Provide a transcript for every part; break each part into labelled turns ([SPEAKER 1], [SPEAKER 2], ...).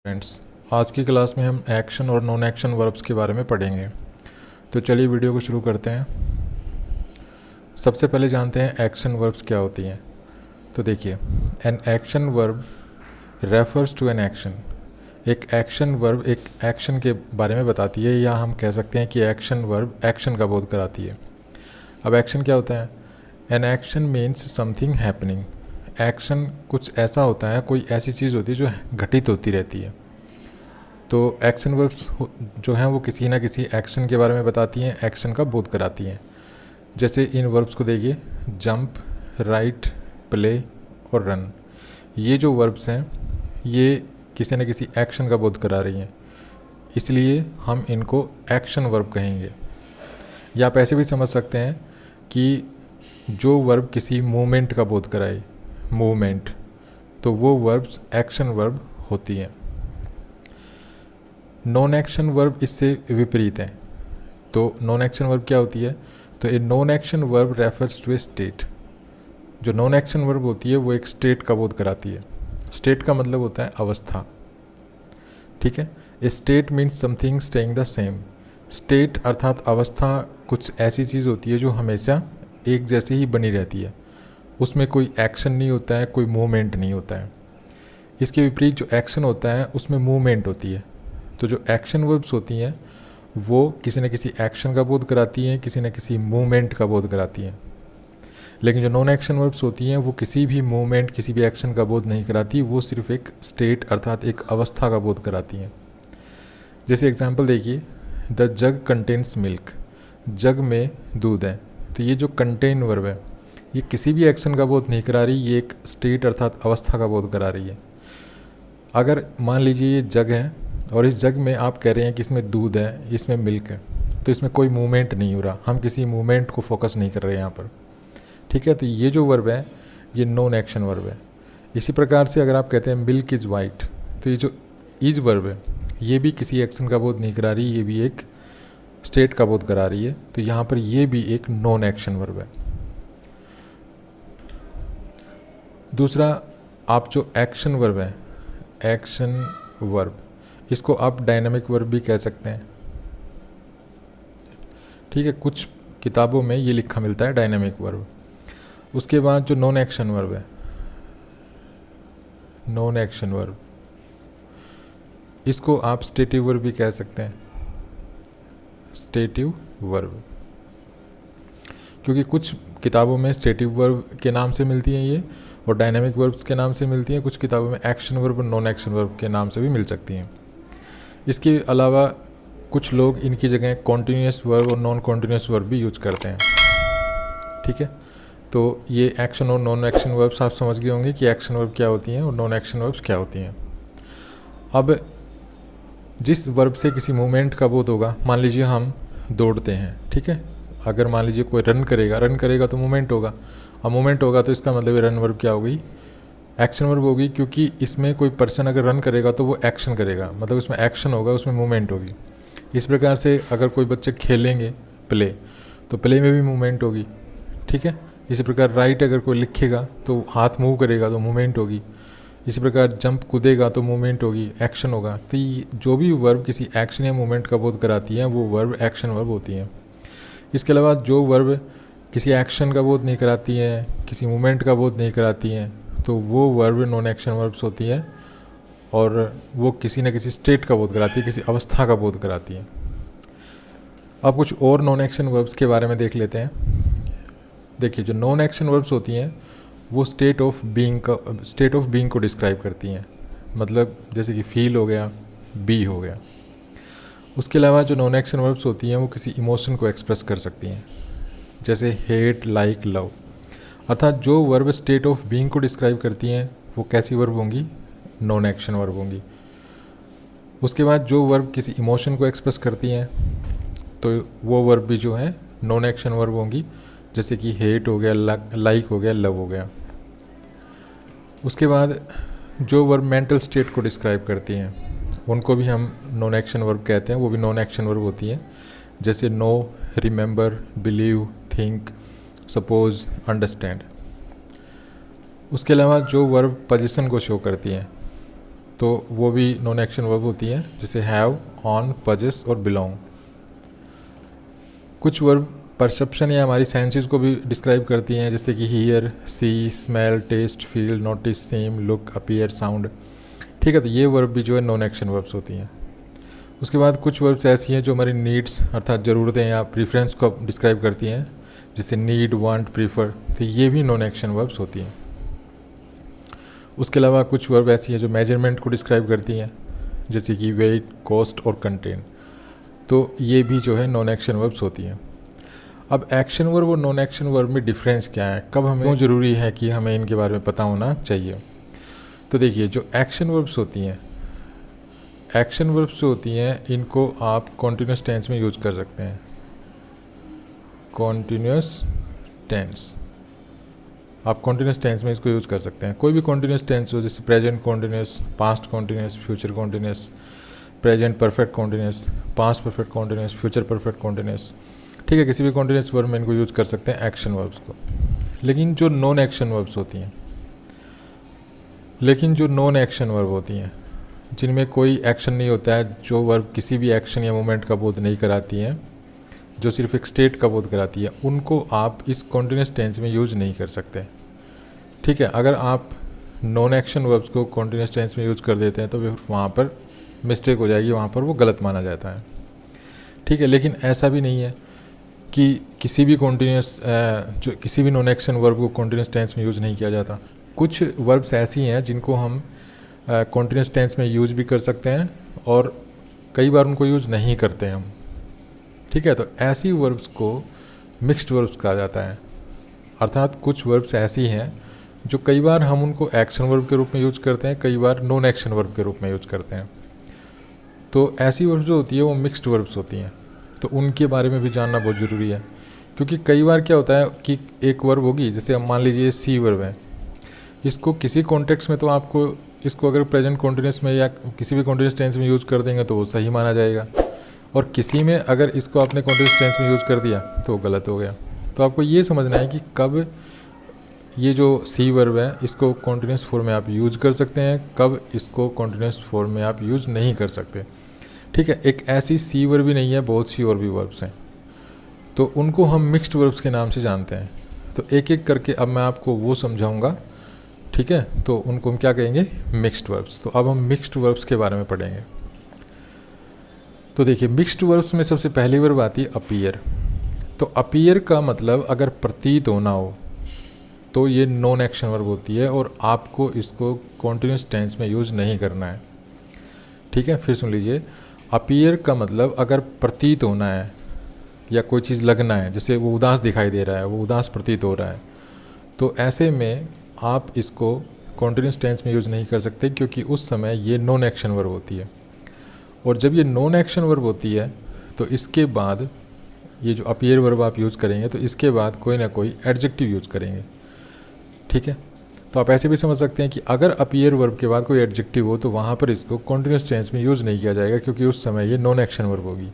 [SPEAKER 1] Friends, आज की class में हम एक्शन और नॉन एक्शन वर्ब्स के बारे में पढ़ेंगे। तो चलिए वीडियो को शुरू करते हैं। सबसे पहले जानते हैं एक्शन वर्ब्स क्या होती हैं। तो देखिए, an action verb refers to an action. एक एक्शन वर्ब एक एक्शन के बारे में बताती है, या हम कह सकते हैं कि एक्शन वर्ब एक्शन का बोध कराती है। अब एक्शन क्या होता है? An action means something happening. Action कुछ ऐसा होता है, कोई ऐसी चीज़ होती है जो घटित होती रहती है। तो एक्शन वर्ब्स जो हैं वो किसी ना किसी एक्शन के बारे में बताती हैं, एक्शन का बोध कराती हैं। जैसे इन वर्ब्स को देखिए, जंप, राइट, प्ले और रन। ये जो वर्ब्स हैं ये किसी न किसी एक्शन का बोध करा रही हैं, इसलिए हम इनको एक्शन वर्ब कहेंगे। या आप ऐसे भी समझ सकते हैं कि जो वर्ब किसी मूवमेंट का बोध कराए, मूवमेंट, तो वो वर्ब्स एक्शन वर्ब होती हैं। नॉन एक्शन वर्ब इससे विपरीत है। तो नॉन एक्शन वर्ब क्या होती है? तो a non action verb refers to a state. जो नॉन एक्शन वर्ब होती है वो एक स्टेट का बोध कराती है। स्टेट का मतलब होता है अवस्था, ठीक है। A state means something staying the same. State अर्थात अवस्था कुछ ऐसी चीज़ होती है जो हमेशा एक जैसी ही बनी रहती है, उसमें कोई एक्शन नहीं होता है, कोई मूवमेंट नहीं होता है। इसके विपरीत जो एक्शन होता है उसमें मूवमेंट होती है। तो जो एक्शन वर्ब्स होती हैं वो किसी न किसी एक्शन का बोध कराती हैं, किसी न किसी मूवमेंट का बोध कराती हैं। लेकिन जो नॉन एक्शन वर्ब्स होती हैं वो किसी भी मूवमेंट, किसी भी एक्शन का बोध नहीं कराती, वो सिर्फ एक स्टेट अर्थात एक अवस्था का बोध कराती हैं। जैसे एग्जांपल देखिए, द जग कंटेन्स मिल्क। जग में दूध है। तो ये जो कंटेन वर्ब है ये किसी भी एक्शन का बोध नहीं करा रही, ये एक स्टेट अर्थात अवस्था का बोध करा रही है। अगर मान लीजिए ये जग है और इस जग में आप कह रहे हैं कि इसमें दूध है, इसमें मिल्क है, तो इसमें कोई मूवमेंट नहीं हो रहा, हम किसी मूवमेंट को फोकस नहीं कर रहे हैं यहाँ पर, ठीक है। तो ये जो वर्ब है ये नॉन एक्शन वर्ब है। इसी प्रकार से अगर आप कहते हैं मिल्क इज़ वाइट, तो ये जो इज वर्ब है ये भी किसी एक्शन का बोध नहीं करा रही, ये भी एक स्टेट का बोध करा रही है। तो यहाँ पर ये भी एक नॉन एक्शन वर्ब है। दूसरा, आप जो एक्शन वर्ब है, एक्शन वर्ब, इसको आप डायनामिक वर्ब भी कह सकते हैं, ठीक है। कुछ किताबों में ये लिखा मिलता है डायनामिक वर्ब। उसके बाद जो नॉन एक्शन वर्ब है, नॉन एक्शन वर्ब, इसको आप स्टेटिव वर्ब भी कह सकते हैं, स्टेटिव वर्ब, क्योंकि कुछ किताबों में स्टेटिव वर्ब के नाम से मिलती हैं ये, और डायनामिक वर्ब्स के नाम से मिलती हैं। कुछ किताबों में एक्शन वर्ब और नॉन एक्शन वर्ब के नाम से भी मिल सकती हैं। इसके अलावा कुछ लोग इनकी जगह कॉन्टीन्यूअस वर्ब और नॉन कॉन्टीन्यूअस वर्ब भी यूज करते हैं, ठीक है। तो ये एक्शन और नॉन एक्शन वर्ब्स आप समझ गए होंगे कि एक्शन वर्ब क्या होती हैं और नॉन एक्शन वर्ब्स क्या होती हैं। अब जिस वर्ब से किसी मूवमेंट का बोध होगा, मान लीजिए हम दौड़ते हैं, ठीक है। अगर मान लीजिए कोई रन करेगा तो मूवमेंट होगा, और मूवमेंट होगा तो इसका मतलब रन वर्ब क्या होगी? एक्शन वर्ब होगी, क्योंकि इसमें कोई पर्सन अगर रन करेगा तो वो एक्शन करेगा, मतलब उसमें एक्शन होगा, उसमें मूवमेंट होगी। इस प्रकार से अगर कोई बच्चे खेलेंगे प्ले, तो प्ले में भी मूवमेंट होगी, ठीक है। इसी प्रकार राइट अगर कोई लिखेगा तो हाथ मूव करेगा तो मूवमेंट होगी। इसी प्रकार जंप कूदेगा तो मूवमेंट होगी, एक्शन होगा। तो ये जो भी वर्ब किसी एक्शन या मूवमेंट का बोध कराती हैं वो वर्ब एक्शन वर्ब होती हैं। इसके अलावा जो वर्ब किसी एक्शन का बोध नहीं कराती हैं, किसी मूवमेंट का बोध नहीं कराती हैं, तो वो वर्ब नॉन एक्शन वर्ब्स होती है, और वो किसी न किसी स्टेट का बोध कराती है, किसी अवस्था का बोध कराती है। अब कुछ और नॉन एक्शन वर्ब्स के बारे में देख लेते हैं। देखिए, जो नॉन एक्शन वर्ब्स होती हैं वो स्टेट ऑफ बीइंग को डिस्क्राइब करती हैं, मतलब जैसे कि फील हो गया, बी हो गया। उसके अलावा जो नॉन एक्शन वर्ब्स होती हैं वो किसी इमोशन को एक्सप्रेस कर सकती हैं, जैसे हेट, लाइक, लव। अर्थात जो वर्ब स्टेट ऑफ बीइंग को डिस्क्राइब करती हैं वो कैसी वर्ब होंगी? नॉन एक्शन वर्ब होंगी। उसके बाद जो वर्ब किसी इमोशन को एक्सप्रेस करती हैं तो वो वर्ब भी जो है नॉन एक्शन वर्ब होंगी, जैसे कि हेट हो गया, लाइक हो गया, लव हो गया। उसके बाद जो वर्ब मेंटल स्टेट को डिस्क्राइब करती हैं उनको भी हम नॉन एक्शन वर्ब कहते हैं, वो भी नॉन एक्शन वर्ब होती हैं, जैसे know, remember, believe, think, suppose, understand. उसके अलावा जो वर्ब पोजीशन को शो करती हैं तो वो भी नॉन एक्शन वर्ब होती हैं, जैसे हैव, ऑन, पजेस और बिलोंग। कुछ वर्ब परसेप्शन या हमारी सेंसेस को भी डिस्क्राइब करती हैं, जैसे कि hear, see, smell, taste, feel, notice, seem, look, appear, sound. ठीक है, तो ये वर्ब भी जो है नॉन एक्शन वर्ब्स होती हैं। उसके बाद कुछ वर्ब्स ऐसी हैं जो हमारी नीड्स अर्थात ज़रूरतें या प्रीफरेंस को डिस्क्राइब करती हैं, जैसे नीड, वांट, प्रीफर, तो ये भी नॉन एक्शन वर्ब्स होती हैं। उसके अलावा कुछ वर्ब ऐसी हैं जो मेजरमेंट को डिस्क्राइब करती हैं, जैसे कि वेट, कॉस्ट और कंटेन, तो ये भी जो है नॉन एक्शन वर्ब्स होती हैं। अब एक्शन वर्ब और नॉन एक्शन वर्ब में डिफरेंस क्या है, कब हमें क्यों ज़रूरी है कि हमें इनके बारे में पता होना चाहिए। तो देखिए, जो एक्शन वर्ब्स होती हैं, एक्शन वर्ब्स जो होती हैं इनको आप कॉन्टिन्यूस टेंस में यूज़ कर सकते हैं। कॉन्टिन्यूस टेंस, आप कॉन्टिन्यूस टेंस में इसको यूज़ कर सकते हैं। कोई भी कॉन्टिन्यूस टेंस हो, जैसे present continuous, past continuous, future continuous, present perfect continuous, past perfect continuous, future perfect continuous. ठीक है, किसी भी कॉन्टिन्यूस वर्ब में इनको यूज़ कर सकते हैं एक्शन वर्ब्स को। लेकिन जो नॉन एक्शन वर्ब्स होती हैं, जिनमें कोई एक्शन नहीं होता है, जो वर्ब किसी भी एक्शन या मोमेंट का बोध नहीं कराती हैं, जो सिर्फ एक स्टेट का बोध कराती है, उनको आप इस कॉन्टिन्यूस टेंस में यूज़ नहीं कर सकते। ठीक है, अगर आप नॉन एक्शन वर्ब्स को कॉन्टिन्यूस टेंस में यूज़ कर देते हैं तो फिर वहाँ पर मिस्टेक हो जाएगी, वहाँ पर वो गलत माना जाता है। ठीक है, लेकिन ऐसा भी नहीं है कि किसी भी किसी भी नॉन एक्शन वर्ब को कॉन्टिन्यूस टेंस में यूज़ नहीं किया जाता। कुछ वर्ब्स ऐसी हैं जिनको हम कॉन्टिन्यूस टेंस में यूज़ भी कर सकते हैं और कई बार उनको यूज़ नहीं करते हैं हम। ठीक है, तो ऐसी वर्ब्स को मिक्स्ड वर्ब्स कहा जाता है। अर्थात कुछ वर्ब्स ऐसी हैं जो कई बार हम उनको एक्शन वर्ब के रूप में यूज़ करते हैं, कई बार नॉन एक्शन वर्ब के रूप में यूज़ करते हैं। तो ऐसी वर्ब्स जो होती है वो मिक्स्ड वर्ब्स होती हैं, तो उनके बारे में भी जानना बहुत ज़रूरी है। क्योंकि कई बार क्या होता है कि एक वर्ब होगी, जैसे मान लीजिए सी वर्ब है, इसको किसी कॉन्टेक्स्ट में तो आपको इसको अगर प्रेजेंट कॉन्टिन्यूस में या किसी भी कॉन्टिन्यूस टेंस में यूज़ कर देंगे तो वो सही माना जाएगा, और किसी में अगर इसको आपने कॉन्टिन्यूस टेंस में यूज़ कर दिया तो वो गलत हो गया। तो आपको ये समझना है कि कब ये जो सी वर्ब है इसको कॉन्टिन्यूस फॉर्म में आप यूज़ कर सकते हैं, कब इसको कॉन्टिन्यूस फॉर्म में आप यूज़ नहीं कर सकते। ठीक है, एक ऐसी सी वर्ब भी नहीं है, बहुत सी और भी वर्ब्स हैं, तो उनको हम मिक्स्ड वर्ब्स के नाम से जानते हैं। तो एक एक करके अब मैं आपको वो समझाऊंगा। ठीक है, तो उनको हम क्या कहेंगे, मिक्स्ड वर्ब्स। तो अब हम मिक्स्ड वर्ब्स के बारे में पढ़ेंगे। तो देखिए, मिक्स्ड वर्ब्स में सबसे पहली वर्ब आती है अपीयर। तो अपीयर का मतलब अगर प्रतीत होना हो तो ये नॉन एक्शन वर्ब होती है और आपको इसको कॉन्टिन्यूस टेंस में यूज़ नहीं करना है। ठीक है, फिर सुन लीजिए, अपीयर का मतलब अगर प्रतीत होना है या कोई चीज़ लगना है, जैसे वो उदास दिखाई दे रहा है, वो उदास प्रतीत हो रहा है, तो ऐसे में आप इसको कॉन्टिन्यूस टेंस में यूज़ नहीं कर सकते, क्योंकि उस समय ये नॉन एक्शन वर्ब होती है। और जब ये नॉन एक्शन वर्ब होती है तो इसके बाद ये जो अपीयर वर्ब आप यूज़ करेंगे तो इसके बाद कोई ना कोई एडजेक्टिव यूज़ करेंगे। ठीक है, तो आप ऐसे भी समझ सकते हैं कि अगर अपीयर वर्ब के बाद कोई एडजेक्टिव हो तो वहाँ पर इसको कॉन्टिन्यूस टेंस में यूज़ नहीं किया जाएगा, क्योंकि उस समय ये नॉन एक्शन वर्ब होगी।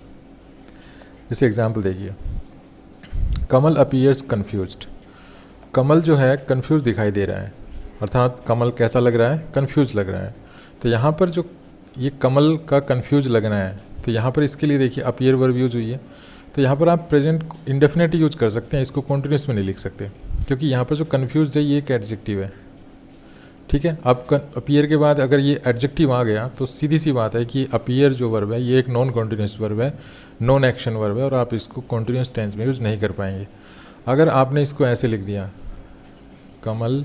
[SPEAKER 1] जैसे एग्जांपल देखिए, कमल अपीयर्स कन्फ्यूज्ड। कमल जो है कन्फ्यूज दिखाई दे रहा है, अर्थात कमल कैसा लग रहा है, कन्फ्यूज लग रहा है। तो यहाँ पर जो ये कमल का कन्फ्यूज लगना है, तो यहाँ पर इसके लिए देखिए अपीयर वर्ब यूज़ हुई है। तो यहाँ पर आप प्रेजेंट इंडेफिनिट यूज़ कर सकते हैं, इसको कॉन्टिन्यूस में नहीं लिख सकते, क्योंकि यहाँ पर जो कन्फ्यूज है ये एक एडजेक्टिव है। ठीक है, अब अपीयर के बाद अगर ये एडजेक्टिव आ गया तो सीधी सी बात है कि अपीयर जो वर्ब है ये एक नॉन कॉन्टिन्यूस वर्ब है, नॉन एक्शन वर्ब है, और आप इसको कॉन्टिन्यूस टेंस में यूज़ नहीं कर पाएंगे। अगर आपने इसको ऐसे लिख दिया, कमल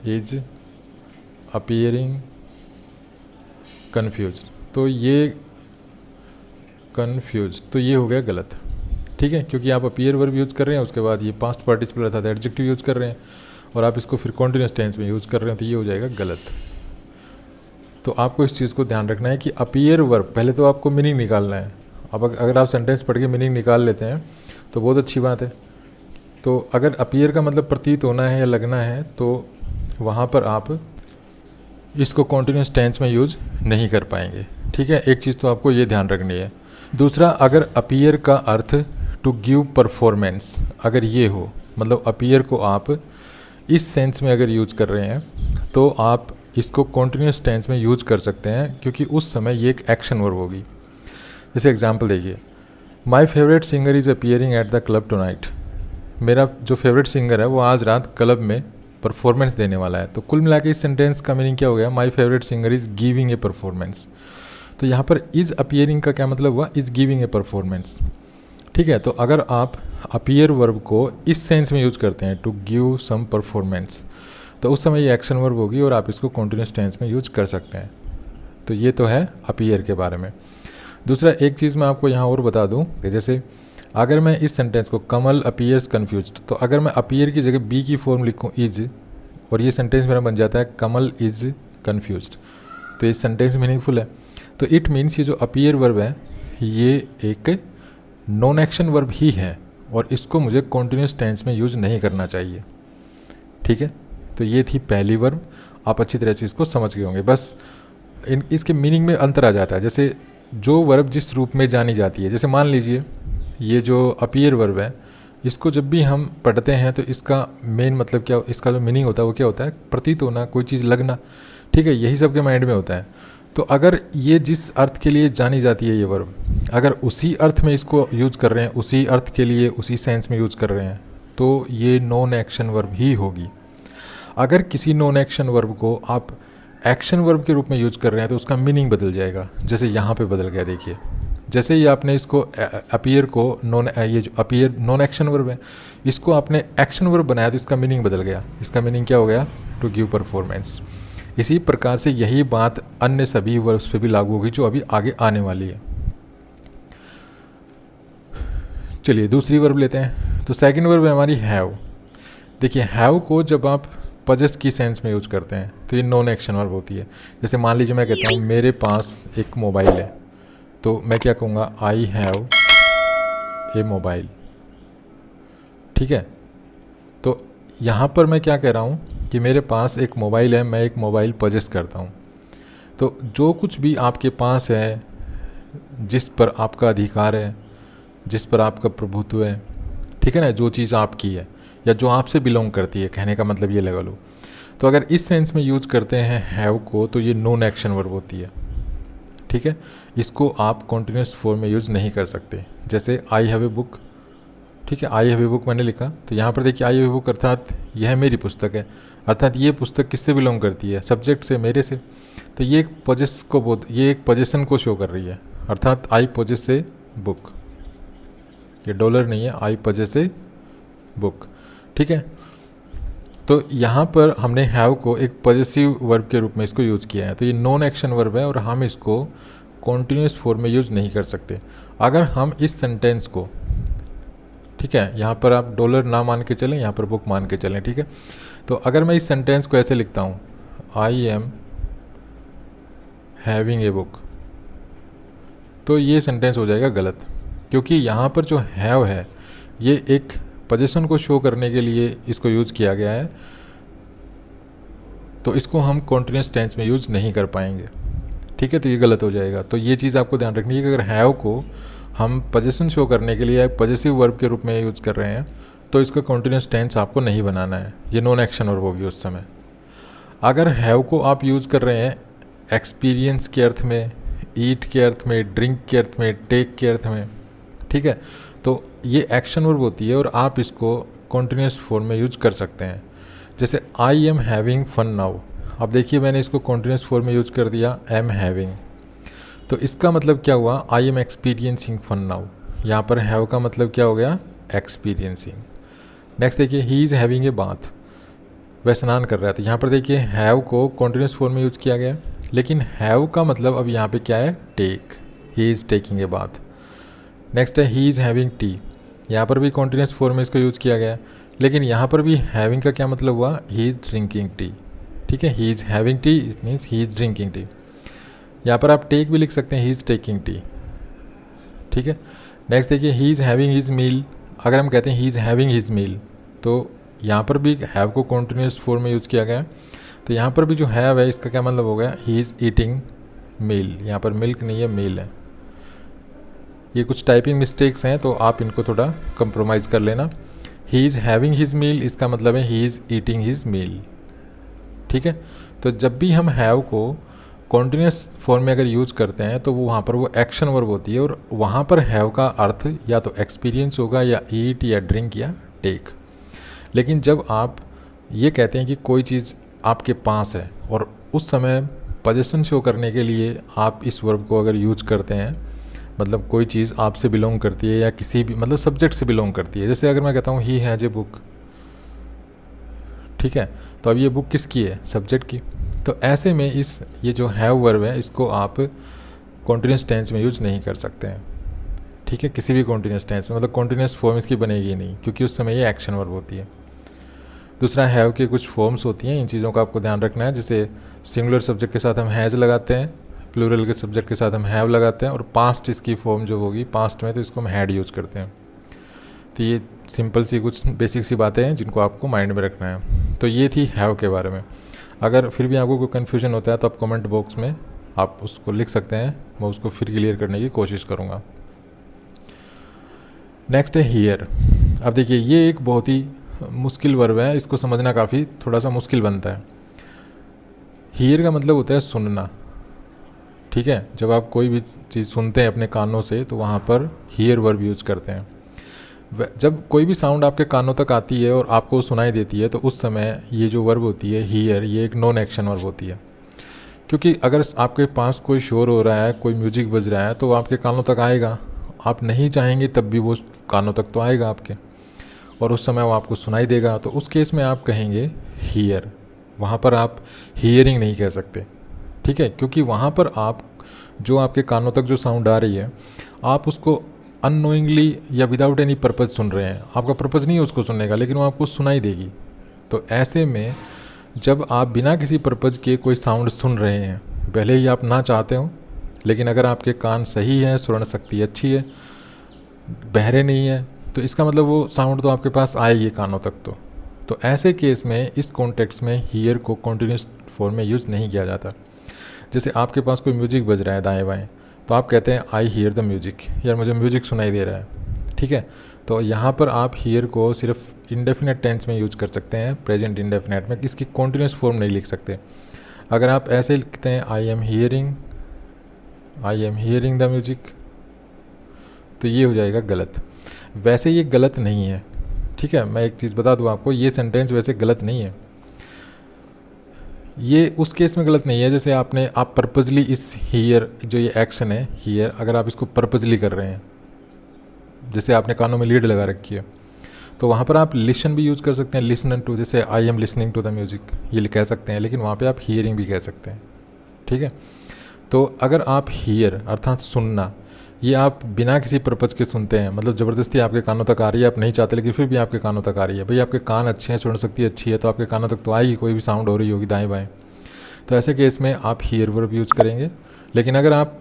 [SPEAKER 1] इज अपीयरिंग कन्फ्यूज, तो ये कन्फ्यूज, तो ये हो गया गलत। ठीक है, क्योंकि आप अपीयर वर्ब यूज़ कर रहे हैं, उसके बाद ये पास्ट पार्टिसिपल अर्थात एडजेक्टिव यूज़ कर रहे हैं, और आप इसको फिर कॉन्टिन्यूस टेंस में यूज़ कर रहे हैं, तो ये हो जाएगा गलत। तो आपको इस चीज़ को ध्यान रखना है कि अपीयर वर्ब, पहले तो आपको मीनिंग निकालना है। अब अगर आप सेंटेंस पढ़ के मीनिंग निकाल लेते हैं तो बहुत अच्छी बात है। तो अगर अपीयर का मतलब प्रतीत होना है या लगना है, तो वहाँ पर आप इसको कॉन्टिन्यूस टेंस में यूज़ नहीं कर पाएंगे। ठीक है, एक चीज़ तो आपको ये ध्यान रखनी है। दूसरा, अगर अपीयर का अर्थ टू गिव परफॉर्मेंस अगर ये हो, मतलब अपीयर को आप इस सेंस में अगर यूज़ कर रहे हैं, तो आप इसको कॉन्टिन्यूस टेंस में यूज कर सकते हैं क्योंकि उस समय ये एक एक्शन वर्ब होगी। जैसे एग्जांपल देखिए, my favourite singer is appearing at the club tonight. मेरा जो फेवरेट सिंगर है वो आज रात क्लब में परफॉर्मेंस देने वाला है। तो कुल मिला के इस सेंटेंस का मीनिंग क्या हो गया, my favourite singer is giving a performance. तो यहाँ पर इज़ अपीयरिंग का क्या मतलब हुआ, इज़ गिविंग ए परफॉर्मेंस। ठीक है, तो अगर आप अपीयर वर्ब को इस सेंस में यूज करते हैं, टू गिव सम परफॉर्मेंस, तो उस समय ये एक्शन वर्ब होगी और आप इसको कॉन्टिन्यूस टेंस में यूज कर सकते हैं। तो ये तो है अपीयर के बारे में। दूसरा एक चीज़ मैं आपको यहाँ और बता दूँ कि जैसे अगर मैं इस सेंटेंस को कमल अपीयर्स कन्फ्यूज्ड, तो अगर मैं अपीयर की जगह बी की फॉर्म लिखूँ इज, और ये सेंटेंस मेरा बन जाता है कमल इज कन्फ्यूज्ड, तो ये सेंटेंस मीनिंगफुल है। तो इट मीन्स ये जो अपीयर वर्ब है ये एक नॉन एक्शन वर्ब ही है और इसको मुझे कॉन्टिन्यूस टेंस में यूज नहीं करना चाहिए। ठीक है, तो ये थी पहली वर्ब। आप अच्छी तरह से इसको समझ गए होंगे। बस इसके मीनिंग में अंतर आ जाता है। जैसे जो वर्ब जिस रूप में जानी जाती है, जैसे मान लीजिए ये जो अपीयर वर्ब है, इसको जब भी हम पढ़ते हैं तो इसका मेन मतलब क्या, इसका जो मीनिंग होता है वो क्या होता है, प्रतीत होना, कोई चीज़ लगना। ठीक है, यही सबके माइंड में होता है। तो अगर ये जिस अर्थ के लिए जानी जाती है ये वर्ब, अगर उसी अर्थ में इसको यूज कर रहे हैं, उसी अर्थ के लिए उसी सेंस में यूज कर रहे हैं, तो ये नॉन एक्शन वर्ब ही होगी। अगर किसी नॉन एक्शन वर्ब को आप एक्शन वर्ब के रूप में यूज कर रहे हैं तो उसका मीनिंग बदल जाएगा। जैसे यहाँ पे बदल गया, देखिए जैसे ही आपने इसको अपीयर को ये जो अपीयर नॉन एक्शन वर्ब है, इसको आपने एक्शन वर्ब बनाया तो इसका मीनिंग बदल गया। इसका मीनिंग क्या हो गया, टू गिव परफॉर्मेंस। इसी प्रकार से यही बात अन्य सभी वर्ब्स पे भी लागू होगी जो अभी आगे आने वाली है। चलिए दूसरी वर्ब लेते हैं। तो सेकंड वर्ब है हमारी हैव। देखिए हैव को जब आप पजेस की सेंस में यूज करते हैं तो ये नॉन एक्शन वर्ब होती है। जैसे मान लीजिए मैं कहता हूँ मेरे पास एक मोबाइल है, तो मैं क्या कहूँगा, आई हैव ए मोबाइल। ठीक है, तो यहाँ पर मैं क्या कह रहा हूँ कि मेरे पास एक मोबाइल है, मैं एक मोबाइल पजेस करता हूँ। तो जो कुछ भी आपके पास है, जिस पर आपका अधिकार है, जिस पर आपका प्रभुत्व है, ठीक है ना, जो चीज़ आपकी है या जो आपसे बिलोंग करती है, कहने का मतलब ये लगा लो। तो अगर इस सेंस में यूज करते हैं हैव को तो ये नॉन एक्शन वर्ब होती है। ठीक है, इसको आप कॉन्टिन्यूस फॉर्म में यूज नहीं कर सकते। जैसे आई हैव ए बुक, ठीक है, आई हैव ए बुक मैंने लिखा, तो यहाँ पर देखिए आई हैव ए बुक अर्थात यह मेरी पुस्तक है, अर्थात ये पुस्तक किससे बिलोंग करती है, सब्जेक्ट से, मेरे से। तो ये एक पजेस को ये एक पोजेसन को शो कर रही है, अर्थात आई पोजेस ए बुक। ये डॉलर नहीं है, आई पोजेस ए बुक। ठीक है, तो यहाँ पर हमने हैव को एक पॉजेसिव वर्ब के रूप में इसको यूज़ किया है। तो ये नॉन एक्शन वर्ब है और हम इसको कॉन्टिन्यूस फॉर्म में यूज़ नहीं कर सकते। अगर हम इस सेंटेंस को, ठीक है, यहाँ पर आप डॉलर ना मान के चलें, यहाँ पर बुक मान के चलें। ठीक है, तो अगर मैं इस सेंटेंस को ऐसे लिखता हूँ, आई एम हैविंग ए बुक, तो ये सेंटेंस हो जाएगा गलत, क्योंकि यहाँ पर जो हैव है ये एक पोजीशन को शो करने के लिए इसको यूज़ किया गया है, तो इसको हम कॉन्टिन्यूस टेंस में यूज़ नहीं कर पाएंगे। ठीक है, तो ये गलत हो जाएगा। तो ये चीज़ आपको ध्यान रखनी है कि अगर हैव को हम पोजीशन शो करने के लिए एक पॉजेसिव वर्ब के रूप में यूज़ कर रहे हैं तो इसका कॉन्टिन्यूस टेंस आपको नहीं बनाना है, ये नॉन एक्शन वर्ब होगी उस समय। अगर हैव को आप यूज़ कर रहे हैं एक्सपीरियंस के अर्थ में, ईट के अर्थ में, ड्रिंक के अर्थ में, टेक के अर्थ में, ठीक है, तो ये एक्शन वर्ब होती है और आप इसको कॉन्टिन्यूस फॉर्म में यूज कर सकते हैं। जैसे I am having fun now, अब देखिए मैंने इसको कॉन्टिन्यूस फॉर्म में यूज कर दिया एम हैविंग, तो इसका मतलब क्या हुआ, I am experiencing fun now. यहाँ पर हैव का मतलब क्या हो गया, एक्सपीरियंसिंग। नेक्स्ट देखिए he is having a bath, वह स्नान कर रहा था। यहाँ पर देखिए हैव को कॉन्टिन्यूस फॉर्म में यूज किया गया, लेकिन हैव का मतलब अब यहाँ पे क्या है, take, he is taking a bath. Next है ही इज़ हैविंग टी, यहाँ पर भी कॉन्टिन्यूस फॉर्म में इसको यूज़ किया गया, लेकिन यहाँ पर भी हैविंग का क्या मतलब हुआ, ही इज़ ड्रिंकिंग टी। ठीक है, he is having T it means he is drinking tea. यहाँ पर आप टेक भी लिख सकते हैं, ही इज़ टेकिंग टी। ठीक है, नेक्स्ट देखिए he is having his meal, अगर हम कहते हैं he is having his meal तो यहाँ पर भी हैव को कॉन्टिन्यूस फॉर्म में यूज़ किया गया। तो यहाँ पर भी जो हैव है इसका क्या मतलब हो गया, ही इज़ ईटिंग मील, यहाँ पर मिल्क नहीं है मील है। ये कुछ टाइपिंग मिस्टेक्स हैं तो आप इनको थोड़ा कंप्रोमाइज़ कर लेना। He is having his meal इसका मतलब है he is eating his meal. ठीक है, तो जब भी हम हैव को कॉन्टिन्यूस फॉर्म में अगर यूज़ करते हैं तो वहाँ पर वो एक्शन वर्ब होती है, और वहाँ पर हैव का अर्थ या तो एक्सपीरियंस होगा या ईट या ड्रिंक या टेक। लेकिन जब आप ये कहते हैं कि कोई चीज़ आपके पास है और उस समय पोजीशन शो करने के लिए आप इस वर्ब को अगर यूज करते हैं, मतलब कोई चीज़ आपसे बिलोंग करती है या किसी भी मतलब सब्जेक्ट से बिलोंग करती है। जैसे अगर मैं कहता हूँ ही हैज़ ए बुक, ठीक है, तो अब ये बुक किसकी है? सब्जेक्ट की। तो ऐसे में ये जो हैव वर्ब है इसको आप कॉन्टिन्यूस टेंस में यूज नहीं कर सकते हैं, ठीक है, किसी भी कॉन्टिन्यूस टेंस में, मतलब कॉन्टिन्यूस फॉर्म इसकी बनेगी नहीं, क्योंकि उस समय ये एक्शन वर्ब होती है। दूसरा, हैव के कुछ फॉर्म्स होती हैं, इन चीज़ों का आपको ध्यान रखना है। जैसे सिंगुलर सब्जेक्ट के साथ हम हैज़ लगाते हैं, प्लूरल के सब्जेक्ट के साथ हम हैव लगाते हैं, और पास्ट इसकी फॉर्म जो होगी पास्ट में तो इसको हम हैड यूज़ करते हैं। तो ये सिंपल सी कुछ बेसिक सी बातें हैं जिनको आपको माइंड में रखना है। तो ये थी हैव के बारे में। अगर फिर भी आपको कोई कन्फ्यूजन होता है तो आप कमेंट बॉक्स में आप उसको लिख सकते हैं, मैं उसको फिर क्लियर करने की कोशिश करूँगा। नेक्स्ट है हियर। अब देखिए ये एक बहुत ही मुश्किल वर्ब है, इसको समझना काफ़ी थोड़ा सा मुश्किल बनता है। हियर का मतलब होता है सुनना, ठीक है। जब आप कोई भी चीज़ सुनते हैं अपने कानों से तो वहाँ पर हियर वर्ब यूज़ करते हैं। जब कोई भी साउंड आपके कानों तक आती है और आपको सुनाई देती है तो उस समय ये जो वर्ब होती है हियर, ये एक नॉन एक्शन वर्ब होती है। क्योंकि अगर आपके पास कोई शोर हो रहा है, कोई म्यूजिक बज रहा है तो वो आपके कानों तक आएगा, आप नहीं चाहेंगे तब भी वो कानों तक तो आएगा आपके, और उस समय वो आपको सुनाई देगा। तो उस केस में आप कहेंगे हियर, वहाँ पर आप हियरिंग नहीं कह सकते, ठीक है, क्योंकि वहाँ पर आप जो आपके कानों तक जो साउंड आ रही है आप उसको अननोइंगली या विदाउट एनी पर्पज़ सुन रहे हैं, आपका पर्पज़ नहीं है उसको सुनने का, लेकिन वो आपको सुनाई देगी। तो ऐसे में जब आप बिना किसी पर्पज़ के कोई साउंड सुन रहे हैं, भले ही आप ना चाहते हो, लेकिन अगर आपके कान सही है, श्रवण शक्ति अच्छी है, बहरे नहीं है, तो इसका मतलब वो साउंड तो आपके पास आएगी कानों तक। तो ऐसे केस में इस कॉन्टेक्स्ट में हियर को कॉन्टिन्यूस फॉर्म में यूज़ नहीं किया जाता। जैसे आपके पास कोई म्यूजिक बज रहा है दाएं बाएं, तो आप कहते हैं आई हियर द म्यूजिक, यार मुझे म्यूजिक सुनाई दे रहा है, ठीक है। तो यहाँ पर आप हियर को सिर्फ इंडेफिनेट टेंस में यूज़ कर सकते हैं, प्रेजेंट इंडेफिनेट में, इसकी कॉन्टिन्यूस फॉर्म नहीं लिख सकते। अगर आप ऐसे लिखते हैं I am hearing the music, तो ये हो जाएगा गलत। वैसे ये गलत नहीं है, ठीक है, मैं एक चीज़ बता दूँ आपको, ये सेंटेंस वैसे गलत नहीं है। ये उस केस में गलत नहीं है जैसे आप पर्पजली इस हियर जो ये एक्शन है हियर, अगर आप इसको पर्पजली कर रहे हैं, जैसे आपने कानों में लीड लगा रखी है, तो वहाँ पर आप लिसन भी यूज़ कर सकते हैं, लिसन टू, जैसे I am listening to the music, ये कह सकते हैं, लेकिन वहाँ पे आप हियरिंग भी कह सकते हैं, ठीक है। तो अगर आप हियर अर्थात सुनना, ये आप बिना किसी पर्पज़ के सुनते हैं, मतलब ज़बरदस्ती आपके कानों तक आ रही है, आप नहीं चाहते लेकिन फिर भी आपके कानों तक आ रही है, भाई आपके कान अच्छे हैं, सुन शक्ति अच्छी है, तो आपके कानों तक तो आएगी, कोई भी साउंड हो रही होगी दाएं बाएं, तो ऐसे केस में आप हियर वर्ब यूज़ करेंगे। लेकिन अगर आप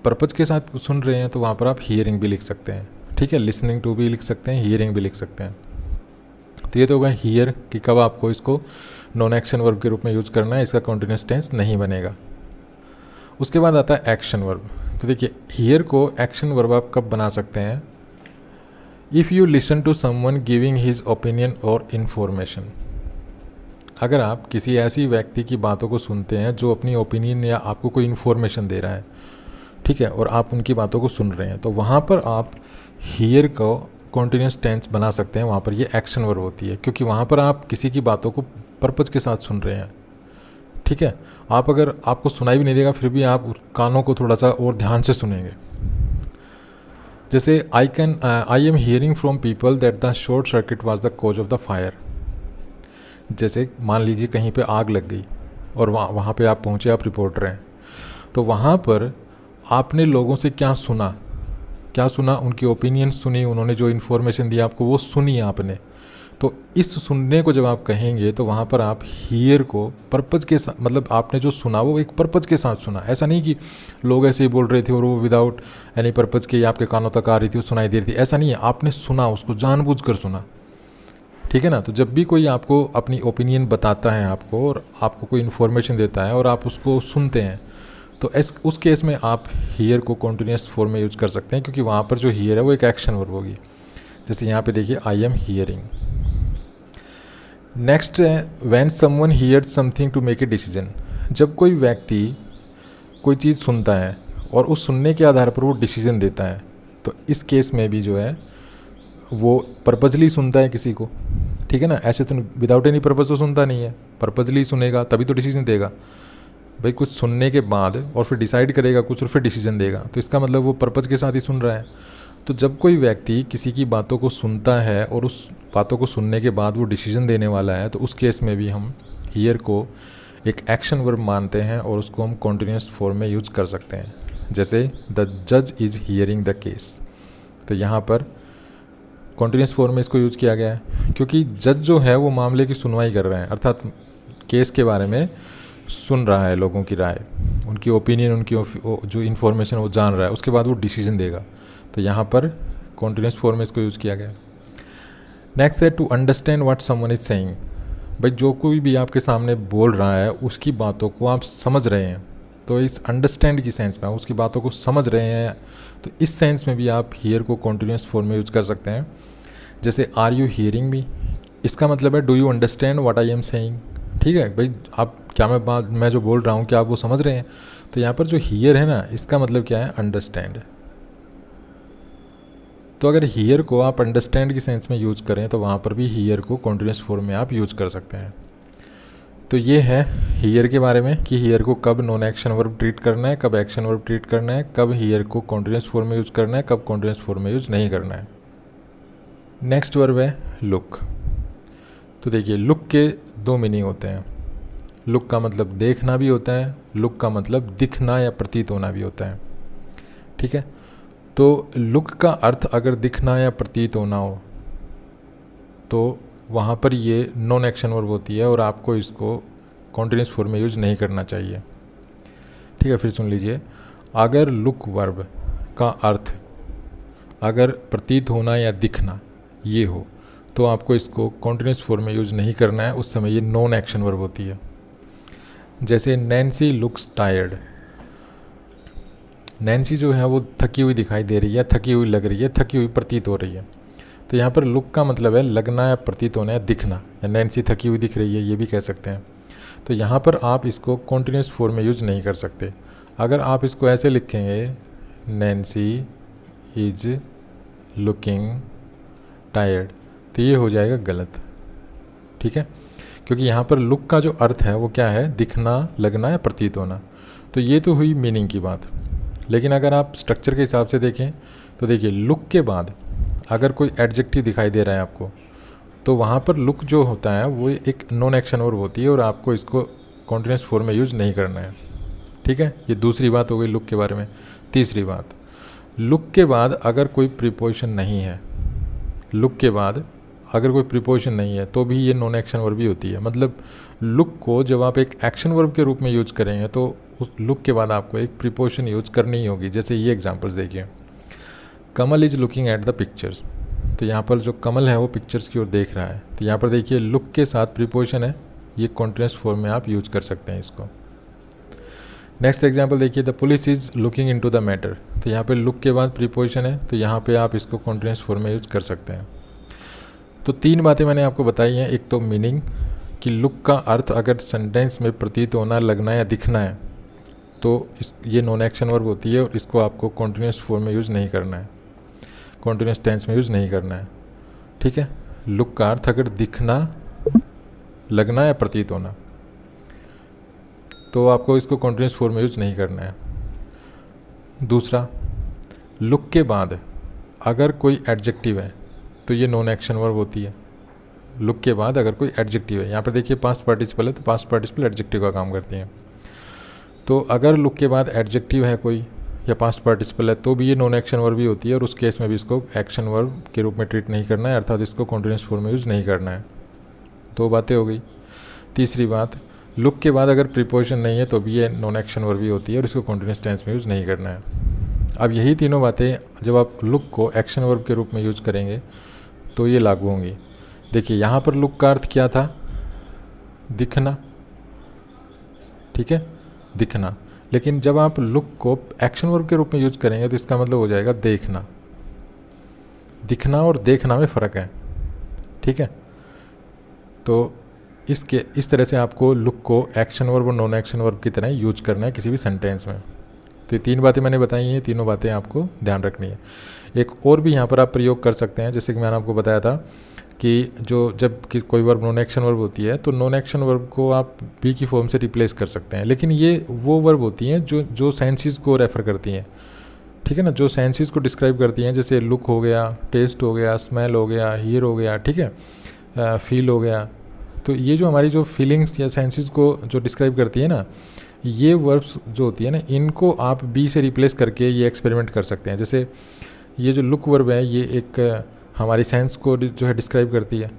[SPEAKER 1] पर्पज़ के साथ सुन रहे हैं तो वहाँ पर आप हियरिंग भी लिख सकते हैं, ठीक है, लिसनिंग टू भी लिख सकते हैं, हियरिंग भी लिख सकते हैं। तो ये तो होगा हियर कि कब आपको इसको नॉन एक्शन वर्ब के रूप में यूज़ करना है, इसका कॉन्टिन्यूस टेंस नहीं बनेगा। उसके बाद आता है एक्शन वर्ब। तो देखिए हियर को एक्शन वर्ब आप कब बना सकते हैं? If you listen to someone giving his opinion और इन्फॉर्मेशन। अगर आप किसी ऐसी व्यक्ति की बातों को सुनते हैं जो अपनी ओपिनियन या आपको कोई इन्फॉर्मेशन दे रहा है, ठीक है, और आप उनकी बातों को सुन रहे हैं, तो वहाँ पर आप हियर को कॉन्टिन्यूस टेंस बना सकते हैं। वहाँ पर ये एक्शन वर्ब होती है, क्योंकि वहाँ पर आप किसी की बातों को पर्पज़ के साथ सुन रहे हैं, ठीक है। आप अगर आपको सुनाई भी नहीं देगा फिर भी आप कानों को थोड़ा सा और ध्यान से सुनेंगे। जैसे I am hearing from people that the short circuit was the cause of the fire. जैसे मान लीजिए कहीं पे आग लग गई और वहाँ पे आप पहुँचे, आप रिपोर्टर हैं, तो वहाँ पर आपने लोगों से क्या सुना, उनकी ओपिनियन सुनी, उन्होंने जो इन्फॉर्मेशन दी आपको वो सुनी आपने। तो इस सुनने को जब आप कहेंगे तो वहाँ पर आप हियर को पर्पज़ के साथ, मतलब आपने जो सुना वो एक पर्पज़ के साथ सुना। ऐसा नहीं कि लोग ऐसे ही बोल रहे थे और वो विदाउट एनी पर्पज़ के आपके कानों तक आ रही थी, सुनाई दे रही थी, ऐसा नहीं है। आपने सुना, उसको जानबूझकर सुना, ठीक है ना। तो जब भी कोई आपको अपनी ओपिनियन बताता है आपको और आपको कोई इन्फॉर्मेशन देता है और आप उसको सुनते हैं, तो उस केस में आप हियर को कॉन्टिन्यूस फॉर्म में यूज़ कर सकते हैं, क्योंकि वहाँ पर जो हियर है वो एक एक्शन वर्ब होगी। जैसे यहाँ पे देखिए आई एम हियरिंग। नेक्स्ट है when someone hears something to make a decision. जब कोई व्यक्ति कोई चीज़ सुनता है और उस सुनने के आधार पर वो डिसीजन देता है, तो इस केस में भी जो है वो पर्पजली सुनता है किसी को, ठीक है ना। ऐसे तो विदाउट एनी पर्पज़ तो सुनता नहीं है, पर्पजली सुनेगा तभी तो डिसीजन देगा। भाई कुछ सुनने के बाद और फिर डिसाइड करेगा कुछ और फिर डिसीजन देगा, तो इसका मतलब वो पर्पज़ के साथ ही सुन रहा है। तो जब कोई व्यक्ति किसी की बातों को सुनता है और उस बातों को सुनने के बाद वो डिसीजन देने वाला है, तो उस केस में भी हम हियर को एक एक्शन वर्ब मानते हैं और उसको हम कॉन्टिन्यूस फॉर्म में यूज कर सकते हैं। जैसे द जज इज़ हियरिंग द केस, तो यहाँ पर कॉन्टिन्यूस फॉर्म में इसको यूज़ किया गया है क्योंकि जज जो है वो मामले की सुनवाई कर रहे हैं, अर्थात केस के बारे में सुन रहा है, लोगों की राय, उनकी ओपिनियन, उनकी जो इन्फॉर्मेशन वो जान रहा है, उसके बाद वो डिसीजन देगा। तो यहाँ पर कॉन्टिन्यूस फॉर्म में इसको यूज़ किया गया। नेक्स्ट है to understand what someone is saying. भाई जो कोई भी आपके सामने बोल रहा है उसकी बातों को आप समझ रहे हैं, तो इस अंडरस्टैंड की सेंस में आप उसकी बातों को समझ रहे हैं, तो इस सेंस में भी आप हियर को कॉन्टिन्यूस फॉर्म में यूज़ कर सकते हैं। जैसे आर यू हियरिंग मी, इसका मतलब है do you understand what I am saying. ठीक है भाई, आप क्या मैं जो बोल रहा हूँ क्या आप वो समझ रहे हैं। तो यहाँ पर जो हियर है ना, इसका मतलब क्या है, अंडरस्टैंड। तो अगर हियर को आप अंडरस्टैंड की सेंस में यूज़ करें तो वहाँ पर भी हियर को कॉन्टिन्यूस फॉर्म में आप यूज़ कर सकते हैं। तो ये है हियर के बारे में कि हियर को कब नॉन एक्शन वर्ब ट्रीट करना है, कब एक्शन वर्ब ट्रीट करना है, कब हियर को कॉन्टिन्यूस फॉर्म में यूज़ करना है, कब कॉन्टिन्यूस फॉर्म में यूज़ नहीं करना है। नेक्स्ट वर्ब है लुक। तो देखिए, लुक के दो मीनिंग होते हैं। लुक का मतलब देखना भी होता है, लुक का मतलब दिखना या प्रतीत होना भी होता है। ठीक है, तो लुक का अर्थ अगर दिखना या प्रतीत होना हो तो वहाँ पर ये नॉन एक्शन वर्ब होती है और आपको इसको कॉन्टिन्यूस फॉर्म में यूज नहीं करना चाहिए। ठीक है, फिर सुन लीजिए, अगर लुक वर्ब का अर्थ अगर प्रतीत होना या दिखना ये हो तो आपको इसको कॉन्टिन्यूस फॉर्म में यूज नहीं करना है, उस समय ये नॉन एक्शन वर्ब होती है। जैसे नैन्सी लुक्स टायर्ड, नैन्सी जो है वो थकी हुई दिखाई दे रही है, थकी हुई लग रही है, थकी हुई प्रतीत हो रही है। तो यहाँ पर लुक का मतलब है लगना या प्रतीत होना या दिखना, या नैन्सी थकी हुई दिख रही है ये भी कह सकते हैं। तो यहाँ पर आप इसको कॉन्टिन्यूस फॉर्म में यूज नहीं कर सकते। अगर आप इसको ऐसे लिखेंगे, नैन्सी इज लुकिंग टायर्ड, तो ये हो जाएगा गलत। ठीक है, क्योंकि यहाँ पर लुक का जो अर्थ है वो क्या है, दिखना, लगना या प्रतीत होना। तो ये तो हुई मीनिंग की बात। लेकिन अगर आप स्ट्रक्चर के हिसाब से देखें तो देखिए, लुक के बाद अगर कोई एडजेक्टिव दिखाई दे रहा है आपको, तो वहाँ पर लुक जो होता है वो एक नॉन एक्शन वर्ब होती है और आपको इसको कॉन्टिन्यूस फॉर्म में यूज नहीं करना है। ठीक है, ये दूसरी बात हो गई लुक के बारे में। तीसरी बात, लुक के बाद अगर कोई प्रीपोजिशन नहीं है, लुक के बाद अगर कोई प्रीपोजिशन नहीं है तो भी ये नॉन एक्शन वर्ब ही होती है। मतलब लुक को जब आप एक एक्शन वर्ब के रूप में यूज करेंगे तो उस लुक के बाद आपको एक प्रीपोजिशन यूज करनी ही होगी। जैसे ये एग्जांपल्स देखिए, Kamal is looking at the pictures, तो यहाँ पर जो कमल है वो पिक्चर्स की ओर देख रहा है। तो यहाँ पर देखिए लुक के साथ प्रीपोजिशन है, ये कॉन्टिन्यूस फॉर्म में आप यूज कर सकते हैं इसको। नेक्स्ट एग्जांपल देखिए, the police is looking into the matter, तो यहाँ पे लुक के बाद प्रीपोजिशन है, तो यहाँ पे आप इसको कॉन्टिन्यूस फॉर्म में यूज कर सकते हैं। तो तीन बातें मैंने आपको बताई हैं। एक तो मीनिंग कि लुक का अर्थ अगर सेंटेंस में प्रतीत होना, लगना या दिखना है तो ये नॉन एक्शन वर्ब होती है और इसको आपको कॉन्टिन्यूस फॉर्म में यूज़ नहीं करना है, कॉन्टिन्यूस टेंस में यूज़ नहीं करना है। ठीक है, लुक का अर्थ अगर दिखना, लगना या प्रतीत होना, तो आपको इसको कॉन्टिन्यूस फॉर्म में यूज़ नहीं करना है। दूसरा, लुक के बाद अगर कोई एडजेक्टिव है तो ये नॉन एक्शन वर्ब होती है। लुक के बाद अगर कोई एडजेक्टिव है, यहाँ पर देखिए पास्ट पार्टिसिपल है तो पास्ट पार्टिसिपल एडजेक्टिव का काम करती हैं। तो अगर लुक के बाद एडजेक्टिव है कोई या पास्ट पार्टिसिपल है तो भी ये नॉन एक्शन वर्ब भी होती है और उस केस में भी इसको एक्शन वर्ब के रूप में ट्रीट नहीं करना है, अर्थात इसको कॉन्टिन्यूस फॉर्म में यूज़ नहीं करना है। दो बातें हो गई। तीसरी बात, लुक के बाद अगर प्रीपोजिशन नहीं है तो भी ये नॉन एक्शन वर्ब भी होती है और इसको कॉन्टिन्यूस टेंस में यूज़ नहीं करना है। अब यही तीनों बातें जब आप लुक को एक्शन वर्ब के रूप में यूज़ करेंगे तो ये लागू होंगी। देखिए, यहाँ पर लुक का अर्थ क्या था, दिखना। ठीक है, दिखना। लेकिन जब आप लुक को एक्शन वर्ब के रूप में यूज करेंगे तो इसका मतलब हो जाएगा देखना। दिखना और देखना में फ़र्क है। ठीक है, तो इस तरह से आपको लुक को एक्शन वर्ब और नॉन एक्शन वर्ब की तरह यूज करना है किसी भी सेंटेंस में। तो ये 3 बातें मैंने बताई हैं, तीनों बातें आपको ध्यान रखनी है। एक और भी यहाँ पर आप प्रयोग कर सकते हैं, जैसे कि मैंने आपको बताया था कि जब कोई वर्ब नॉन एक्शन वर्ब होती है तो नॉन एक्शन वर्ब को आप बी की फॉर्म से रिप्लेस कर सकते हैं, लेकिन ये वो वर्ब होती हैं जो सेंसेस को रेफ़र करती हैं, ठीक है ना, जो सेंसेस को डिस्क्राइब करती हैं, जैसे लुक हो गया, टेस्ट हो गया, स्मेल हो गया, हियर हो गया, ठीक है, फील हो गया। तो ये जो हमारी जो फीलिंग्स या सेंसेस को जो डिस्क्राइब करती है ना, ये वर्ब्स जो होती है ना, इनको आप बी से रिप्लेस करके ये एक्सपेरिमेंट कर सकते हैं। जैसे ये जो लुक वर्ब है ये एक हमारी सेंस को जो है डिस्क्राइब करती है,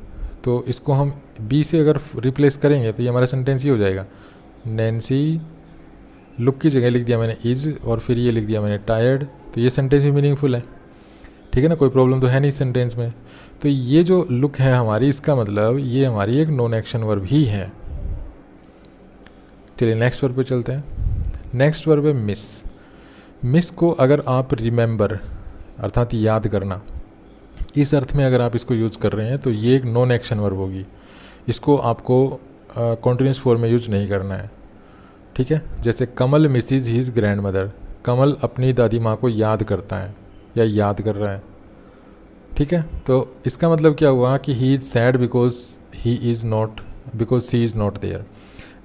[SPEAKER 1] तो इसको हम बी से अगर रिप्लेस करेंगे तो ये हमारा सेंटेंस ही हो जाएगा। नैन्सी, लुक की जगह लिख दिया मैंने इज़ और फिर ये लिख दिया मैंने टायर्ड, तो ये सेंटेंस भी मीनिंगफुल है, ठीक है ना, कोई प्रॉब्लम तो है नहीं सेंटेंस में। तो ये जो लुक है हमारी, इसका मतलब ये हमारी एक नॉन एक्शन वर्ब ही है। चलिए नेक्स्ट वर्ब पे चलते हैं। नेक्स्ट वर्ब है मिस। मिस को अगर आप रिमेंबर अर्थात याद करना, इस अर्थ में अगर आप इसको यूज़ कर रहे हैं तो ये एक नॉन एक्शन वर्ब होगी। इसको आपको कॉन्टिन्यूस फॉर्म में यूज नहीं करना है, ठीक है। जैसे कमल मिसेज हिज ग्रैंड मदर, कमल अपनी दादी माँ को याद करता है या याद कर रहा है, ठीक है। तो इसका मतलब क्या हुआ कि he is sad because she is not there.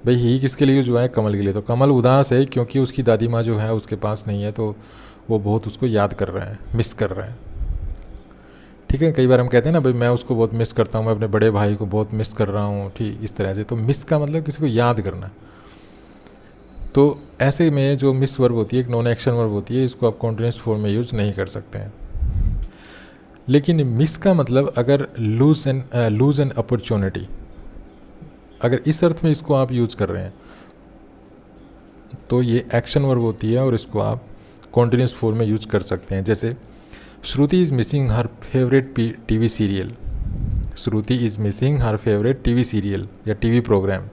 [SPEAKER 1] भाई ही किसके लिए जो है, कमल के लिए। तो कमल उदास है क्योंकि उसकी दादी माँ जो है उसके पास नहीं है, तो वो बहुत उसको याद कर रहा है, मिस कर रहा है, ठीक है। कई बार हम कहते हैं ना, भाई मैं उसको बहुत मिस करता हूँ, मैं अपने बड़े भाई को बहुत मिस कर रहा हूँ, ठीक इस तरह से। तो मिस का मतलब किसी को याद करना। तो ऐसे में जो मिस वर्ब होती है एक नॉन एक्शन वर्ब होती है, इसको आप कॉन्टिन्यूस फॉर्म में यूज नहीं कर सकते हैं। लेकिन मिस का मतलब अगर लूज एन अपॉर्चुनिटी, अगर इस अर्थ में इसको आप यूज कर रहे हैं तो ये एक्शन वर्ब होती है और इसको आप कॉन्टिन्यूस फॉर्म में यूज कर सकते हैं। जैसे Shruti is missing her favourite TV serial, Shruti is missing her favourite TV serial या टीवी प्रोग्राम।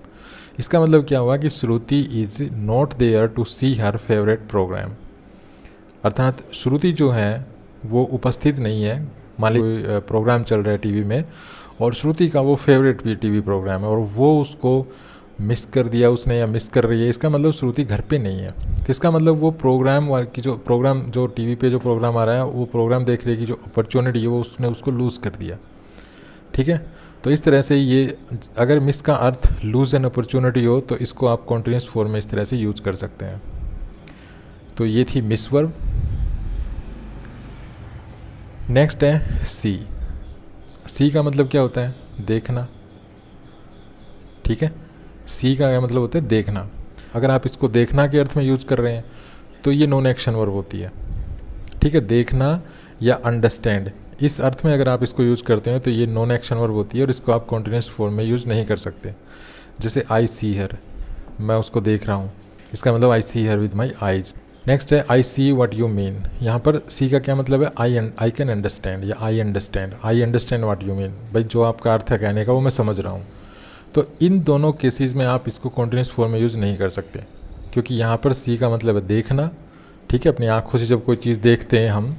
[SPEAKER 1] इसका मतलब क्या हुआ कि Shruti is not there to see her favourite programme, अर्थात श्रुति जो है वो उपस्थित नहीं है। मान लीजिए प्रोग्राम चल रहा है टीवी में और श्रुति का वो फेवरेट टीवी प्रोग्राम है और वो उसको मिस कर दिया उसने या मिस कर रही है, इसका मतलब श्रुति घर पे नहीं है। तो इसका मतलब वो प्रोग्राम जो टीवी पे जो प्रोग्राम आ रहा है वो प्रोग्राम देखने की जो अपॉर्चुनिटी है वो उसने उसको लूज़ कर दिया, ठीक है। तो इस तरह से ये अगर मिस का अर्थ लूज़ एन अपॉर्चुनिटी हो तो इसको आप कॉन्टिन्यूस फॉर्म में इस तरह से यूज कर सकते हैं। तो ये थी मिस वर्ब। नेक्स्ट है सी। सी का मतलब क्या होता है, देखना, ठीक है। सी का क्या मतलब होता है, देखना। अगर आप इसको देखना के अर्थ में यूज कर रहे हैं तो ये नॉन एक्शन वर्ब होती है, ठीक है। देखना या अंडरस्टैंड, इस अर्थ में अगर आप इसको यूज करते हैं तो ये नॉन एक्शन वर्ब होती है और इसको आप कॉन्टिन्यूस फॉर्म में यूज नहीं कर सकते। जैसे आई सी हर, मैं उसको देख रहा हूँ, इसका मतलब I see her with my eyes. Next है I see what you mean. यहाँ पर सी का क्या मतलब है, आई कैन अंडरस्टैंड या I understand what you mean. भाई जो आपका अर्थ है कहने का वो मैं समझ रहा हूँ। तो इन दोनों केसेस में आप इसको कॉन्टिन्यूस फॉर्म में यूज़ नहीं कर सकते, क्योंकि यहाँ पर सी का मतलब है देखना, ठीक है। अपनी आँखों से जब कोई चीज़ देखते हैं हम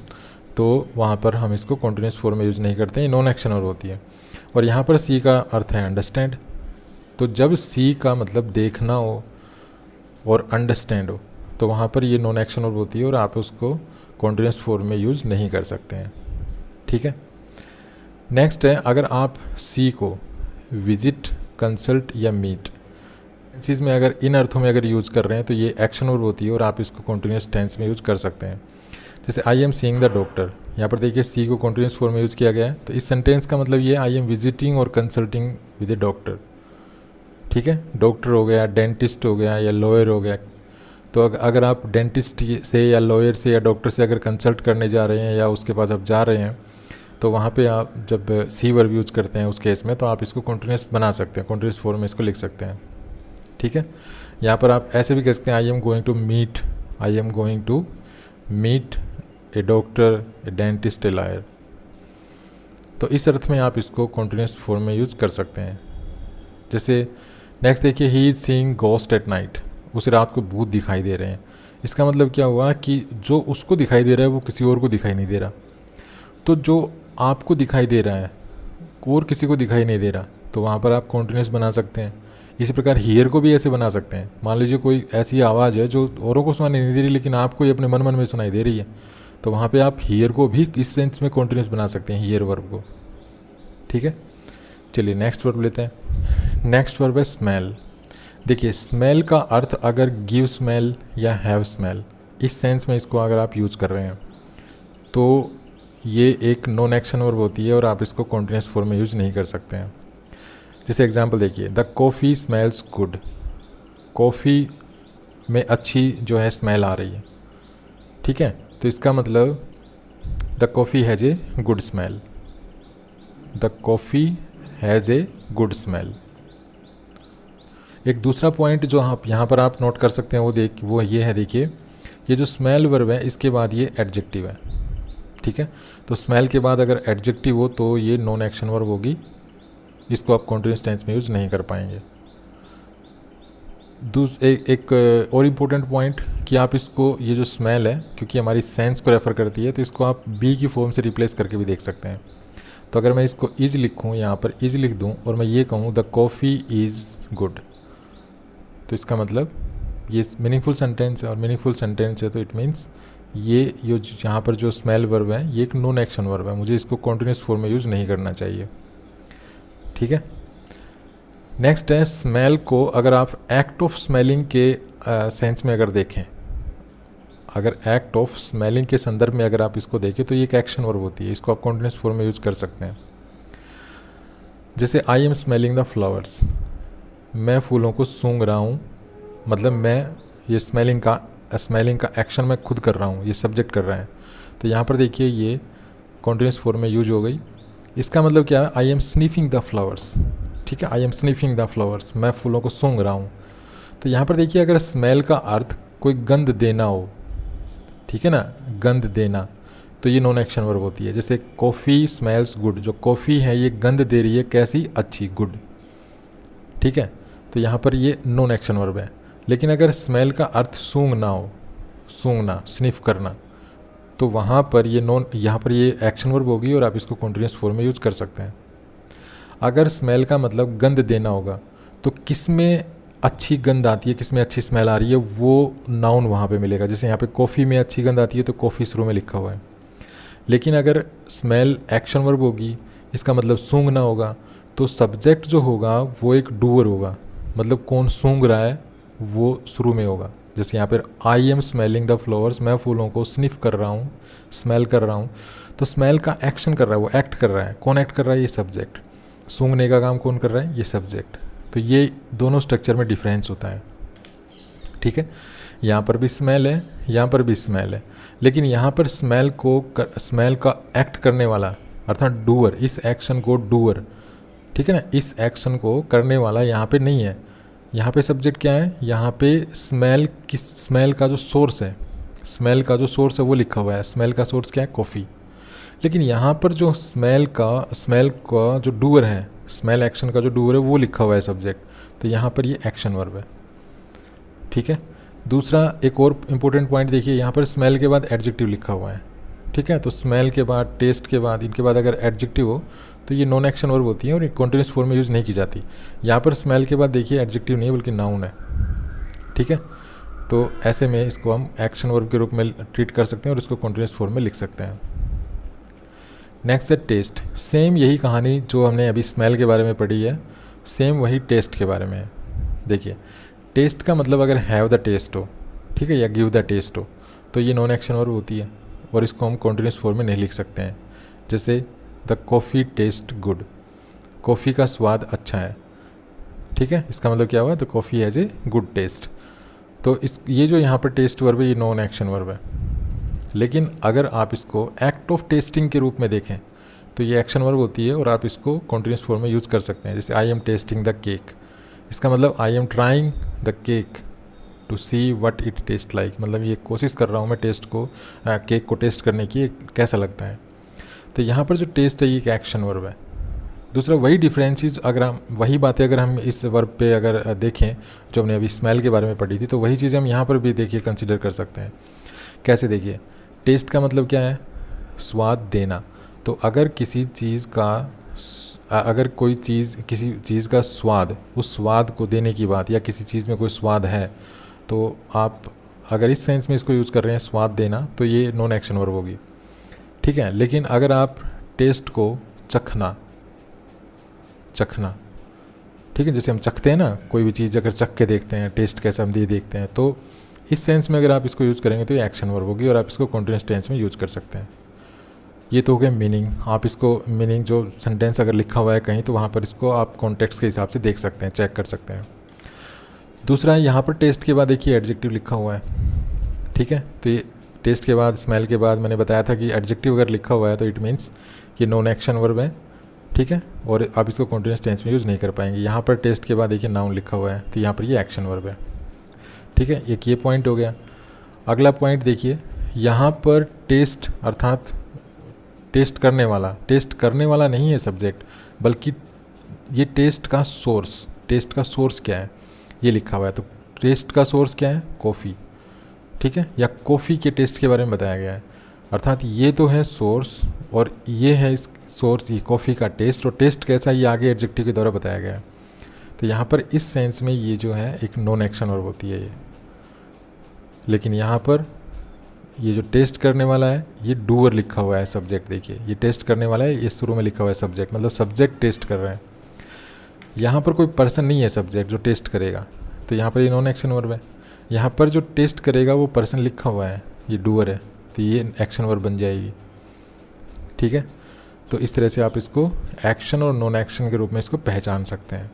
[SPEAKER 1] तो वहाँ पर हम इसको कॉन्टिन्यूस फॉर्म में यूज़ नहीं करते हैं, नॉन एक्शन वर्ब होती है। और यहाँ पर सी का अर्थ है अंडरस्टैंड। तो जब सी का मतलब देखना हो और अंडरस्टैंड हो तो वहाँ पर ये नॉन एक्शन वर्ब होती है और आप उसको कॉन्टिन्यूस फॉर्म में यूज़ नहीं कर सकते हैं, ठीक है। नेक्स्ट है अगर आप सी को विजिट, कंसल्ट या मीट, इस चीज़ में अगर इन अर्थों में अगर यूज़ कर रहे हैं तो ये एक्शन वर्ब होती है और आप इसको कॉन्टिन्यूस टेंस में यूज़ कर सकते हैं। जैसे I am seeing the doctor, यहाँ पर देखिए सी को कॉन्टिन्यूस फॉर्म में यूज़ किया गया है। तो इस सेंटेंस का मतलब ये आई एम विजिटिंग और कंसल्टिंग विद ए डॉक्टर, ठीक है। डॉक्टर हो गया, डेंटिस्ट हो गया या लॉयर हो गया। तो अगर आप डेंटिस्ट से या लॉयर से या डॉक्टर से अगर कंसल्ट करने जा रहे हैं या उसके पास आप जा रहे हैं तो वहाँ पे आप जब सी वर्ब यूज़ करते हैं उस केस में तो आप इसको कॉन्टिन्यूस बना सकते हैं, कॉन्टिन्यूस फॉर्म में इसको लिख सकते हैं, ठीक है। यहाँ पर आप ऐसे भी कह सकते हैं I am going to meet a doctor, a dentist, a lawyer. तो इस अर्थ में आप इसको कॉन्टिन्यूस फॉर्म में यूज़ कर सकते हैं। जैसे नेक्स्ट देखिए he is seeing ghost at night, उसे रात को भूत दिखाई दे रहे हैं। इसका मतलब क्या हुआ कि जो उसको दिखाई दे रहा है वो किसी और को दिखाई नहीं दे रहा। तो जो आपको दिखाई दे रहा है और किसी को दिखाई नहीं दे रहा, तो वहाँ पर आप कॉन्टिन्यूस बना सकते हैं। इसी प्रकार हियर को भी ऐसे बना सकते हैं। मान लीजिए कोई ऐसी आवाज़ है जो औरों को सुनाई नहीं दे रही लेकिन आपको ही अपने मन मन में सुनाई दे रही है, तो वहाँ पे आप हियर को भी इस सेंस में कॉन्टिन्यूस बना सकते हैं, हियर वर्ब को। ठीक है, चलिए नेक्स्ट वर्ब लेते हैं। नेक्स्ट वर्ब है स्मेल। देखिए स्मेल का अर्थ अगर गिव स्मेल या हैव स्मेल, इस सेंस में इसको अगर आप यूज़ कर रहे हैं तो ये एक नॉन एक्शन वर्ब होती है और आप इसको कॉन्टिन्यूस फॉर्म में यूज़ नहीं कर सकते हैं। जैसे एग्जांपल देखिए, the coffee smells good. Coffee में अच्छी जो है स्मेल आ रही है। ठीक है, तो इसका मतलब the coffee has a good smell. The coffee has a good smell. एक दूसरा पॉइंट जो आप यहाँ पर आप नोट कर सकते हैं वो ये है, देखिए ये जो स्मेल वर्ब है इसके बाद ये एडजेक्टिव है। ठीक है, तो स्मेल के बाद अगर एडजेक्टिव हो तो ये नॉन एक्शन वर्ब होगी, इसको आप कॉन्टिन्यूस टेंस में यूज़ नहीं कर पाएंगे। एक और इम्पोर्टेंट पॉइंट कि आप इसको, ये जो स्मेल है क्योंकि हमारी सेंस को रेफ़र करती है तो इसको आप बी की फॉर्म से रिप्लेस करके भी देख सकते हैं। तो अगर मैं इसको इज लिखूँ, यहाँ पर इज लिख दूँ और मैं ये कहूँ द कॉफ़ी इज़ गुड, तो इसका मतलब ये मीनिंगफुल सेंटेंस है, और मीनिंगफुल सेंटेंस है तो इट मीन्स ये यहाँ पर जो स्मेल वर्ब है ये एक नॉन एक्शन वर्ब है, मुझे इसको कॉन्टिन्यूस फॉर्म में यूज़ नहीं करना चाहिए। ठीक है, नेक्स्ट है स्मेल को अगर आप एक्ट ऑफ स्मेलिंग के सेंस में अगर देखें, अगर एक्ट ऑफ स्मेलिंग के संदर्भ में अगर आप इसको देखें तो ये एक एक्शन वर्ब होती है, इसको आप कॉन्टिन्यूस फॉर्म में यूज़ कर सकते हैं। जैसे I M smelling the flowers, मैं फूलों को सूंघ रहा हूँ, मतलब मैं ये स्मेलिंग का एक्शन मैं खुद कर रहा हूँ, ये सब्जेक्ट कर रहा है, तो यहाँ पर देखिए ये कॉन्टिन्यूस फॉर्म में यूज हो गई। इसका मतलब क्या है, आई एम स्नीफिंग द फ्लावर्स। ठीक है, आई एम स्नीफिंग द फ्लावर्स, मैं फूलों को सूंघ रहा हूँ। तो यहाँ पर देखिए अगर स्मेल का अर्थ कोई गंध देना हो, ठीक है ना, गंध देना, तो ये नॉन एक्शन वर्ब होती है। जैसे कॉफ़ी स्मेल्स गुड, जो कॉफ़ी है ये गंध दे रही है, कैसी, अच्छी, गुड। ठीक है, तो यहाँ पर ये नॉन एक्शन वर्ब है। लेकिन अगर स्मेल का अर्थ सूंघना हो, सूंघना, स्निफ करना, तो वहाँ पर यहाँ पर ये एक्शन वर्ब होगी और आप इसको कॉन्टिन्यूस फॉर्म में यूज़ कर सकते हैं। अगर स्मेल का मतलब गंध देना होगा तो किस में अच्छी गंध आती है, किस में अच्छी स्मेल आ रही है, वो नाउन वहाँ पे मिलेगा। जैसे यहाँ पे कॉफ़ी में अच्छी गंध आती है तो कॉफ़ी शुरू में लिखा हुआ है। लेकिन अगर स्मेल एक्शन वर्ब होगी, इसका मतलब सूंघना होगा, तो सब्जेक्ट जो होगा वो एक डूअर होगा, मतलब कौन सूंघ रहा है वो शुरू में होगा। जैसे यहाँ पर I am smelling the flowers, मैं फूलों को स्निफ कर रहा हूँ, स्मेल कर रहा हूँ, तो स्मेल का एक्शन कर रहा है, वो एक्ट कर रहा है। कौन एक्ट कर रहा है, ये सब्जेक्ट। सूंघने का काम कौन कर रहा है, ये सब्जेक्ट। तो ये दोनों स्ट्रक्चर में डिफरेंस होता है। ठीक है, यहाँ पर भी स्मेल है, यहाँ पर भी स्मेल है, लेकिन यहाँ पर स्मेल का एक्ट करने वाला अर्थात डूअर, इस एक्शन को डूअर, ठीक है ना, इस एक्शन को करने वाला यहाँ पे नहीं है। यहाँ पे सब्जेक्ट क्या है, यहाँ पे स्मेल का जो सोर्स है, स्मेल का जो सोर्स है वो लिखा हुआ है। स्मेल का सोर्स क्या है, कॉफ़ी। लेकिन यहाँ पर जो स्मेल का जो डूअर है, स्मेल एक्शन का जो डूअर है वो लिखा हुआ है सब्जेक्ट, तो यहाँ पर ये एक्शन वर्ब है। ठीक है, दूसरा एक और इम्पोर्टेंट पॉइंट देखिए, यहाँ पर स्मेल के बाद एडजेक्टिव लिखा हुआ है। ठीक है, तो स्मेल के बाद, टेस्ट के बाद, इनके बाद अगर एडजेक्टिव हो तो ये नॉन एक्शन वर्ब होती है और कॉन्टिन्यूस फॉर्म में यूज़ नहीं की जाती। यहाँ पर स्मेल के बाद देखिए एडजेक्टिव नहीं है बल्कि नाउन है। ठीक है, तो ऐसे में इसको हम एक्शन वर्ब के रूप में ट्रीट कर सकते हैं और इसको कॉन्टिन्यूस फॉर्म में लिख सकते हैं। नेक्स्ट है टेस्ट। सेम यही कहानी जो हमने अभी स्मेल के बारे में पढ़ी है, सेम वही टेस्ट के बारे में है। देखिए टेस्ट का मतलब अगर हैव द टेस्ट हो, ठीक है, या गिव द टेस्ट हो, तो ये नॉन एक्शन वर्ब होती है और इसको हम कॉन्टिन्यूस फॉर्म में नहीं लिख सकते हैं। जैसे the coffee taste good, coffee का स्वाद अच्छा है। ठीक है, इसका मतलब क्या हुआ, the coffee has a good taste. तो ये जो यहाँ पर टेस्ट वर्ब है ये नॉन एक्शन वर्ब है। लेकिन अगर आप इसको एक्ट ऑफ टेस्टिंग के रूप में देखें तो ये एक्शन वर्ब होती है और आप इसको कॉन्टिन्यूस फॉर्म में यूज़ कर सकते हैं। जैसे I am tasting the cake, इसका मतलब I am trying the cake to see what it taste like, मतलब ये कोशिश कर रहा हूँ मैं केक को टेस्ट करने की, कैसा लगता है। तो यहाँ पर जो टेस्ट है ये एक एक्शन वर्ब है। दूसरा वही डिफरेंसेस, अगर हम वही बातें अगर हम इस वर्ब पे अगर देखें जो हमने अभी स्मेल के बारे में पढ़ी थी, तो वही चीज़ें हम यहाँ पर भी देखिए कंसिडर कर सकते हैं। कैसे, देखिए टेस्ट का मतलब क्या है, स्वाद देना। तो अगर किसी चीज़ का अगर कोई चीज़, किसी चीज़ का स्वाद, उस स्वाद को देने की बात, या किसी चीज़ में कोई स्वाद है, तो आप अगर इस सेंस में इसको यूज़ कर रहे हैं स्वाद देना, तो ये नॉन एक्शन वर्ब होगी, ठीक है। लेकिन अगर आप टेस्ट को चखना, ठीक है, जैसे हम चखते हैं ना कोई भी चीज़, अगर चख के देखते हैं टेस्ट कैसा हम देखते हैं, तो इस सेंस में अगर आप इसको यूज़ करेंगे तो ये एक्शन वर्ब होगी और आप इसको कॉन्टिन्यूस टेंस में यूज़ कर सकते हैं। ये तो हो गया मीनिंग। आप इसको मीनिंग, जो सेंटेंस अगर लिखा हुआ है कहीं, तो वहाँ पर इसको आप कॉन्टेक्स्ट के हिसाब से देख सकते हैं, चेक कर सकते हैं। दूसरा, यहाँ पर टेस्ट के बाद देखिए एडजेक्टिव लिखा हुआ है, ठीक है। तो ये टेस्ट के बाद, स्मेल के बाद मैंने बताया था कि एडजेक्टिव अगर लिखा हुआ है तो इट मीन्स ये नॉन एक्शन वर्ब है, ठीक है, और आप इसको कॉन्टिन्यूस टेंस में यूज़ नहीं कर पाएंगे। यहाँ पर टेस्ट के बाद देखिए नाउन लिखा हुआ है, तो यहाँ पर ये एक्शन वर्ब है, ठीक है। एक ये पॉइंट हो गया। अगला पॉइंट देखिए, यहाँ पर टेस्ट अर्थात टेस्ट करने वाला नहीं है सब्जेक्ट, बल्कि ये टेस्ट का सोर्स क्या है ये लिखा हुआ है। तो टेस्ट का सोर्स क्या है? कॉफ़ी, ठीक है, या कॉफ़ी के टेस्ट के बारे में बताया गया है। अर्थात ये तो है सोर्स और ये है इस सोर्स, ये कॉफ़ी का टेस्ट, और टेस्ट कैसा ये आगे एडजेक्टिव के द्वारा बताया गया है। तो यहाँ पर इस सेंस में ये जो है एक नॉन एक्शन वर्ब होती है ये। लेकिन यहाँ पर ये जो टेस्ट करने वाला है ये डूअर लिखा हुआ है, सब्जेक्ट देखिए, ये टेस्ट करने वाला है, ये शुरू में लिखा हुआ है सब्जेक्ट, मतलब सब्जेक्ट टेस्ट कर रहा है। यहाँ पर कोई पर्सन नहीं है सब्जेक्ट जो टेस्ट करेगा, तो यहाँ पर ये नॉन एक्शन वर्ब है। यहाँ पर जो टेस्ट करेगा वो पर्सन लिखा हुआ है, ये डूअर है, तो ये एक्शन वर्ब बन जाएगी, ठीक है। तो इस तरह से आप इसको एक्शन और नॉन एक्शन के रूप में इसको पहचान सकते हैं।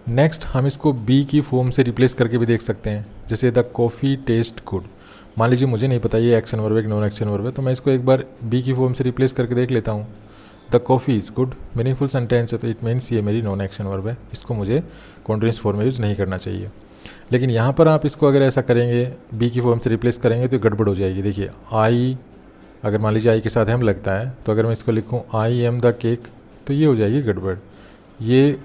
[SPEAKER 1] नेक्स्ट, हम इसको बी की फॉर्म से रिप्लेस करके भी देख सकते हैं, जैसे द कॉफ़ी टेस्ट गुड। मान लीजिए मुझे नहीं पता ये एक्शन वर्ब है कि नॉन एक्शन वर्ब है, तो मैं इसको एक बार बी की फॉर्म से रिप्लेस करके देख लेता हूँ। The coffee is good, meaningful sentence है, तो इट मीन्स ये मेरी नॉन एक्शन वर्ब है, इसको मुझे कॉन्टिन्यूस फॉर्म में यूज़ नहीं करना चाहिए। लेकिन यहाँ पर आप इसको अगर ऐसा करेंगे, बी की फॉर्म से रिप्लेस करेंगे, तो गड़बड़ हो जाएगी। देखिए आई, अगर मान लीजिए आई के साथ एम लगता है, तो अगर मैं इसको लिखूँ आई एम द केक, तो ये हो जाएगी गड़बड़, ये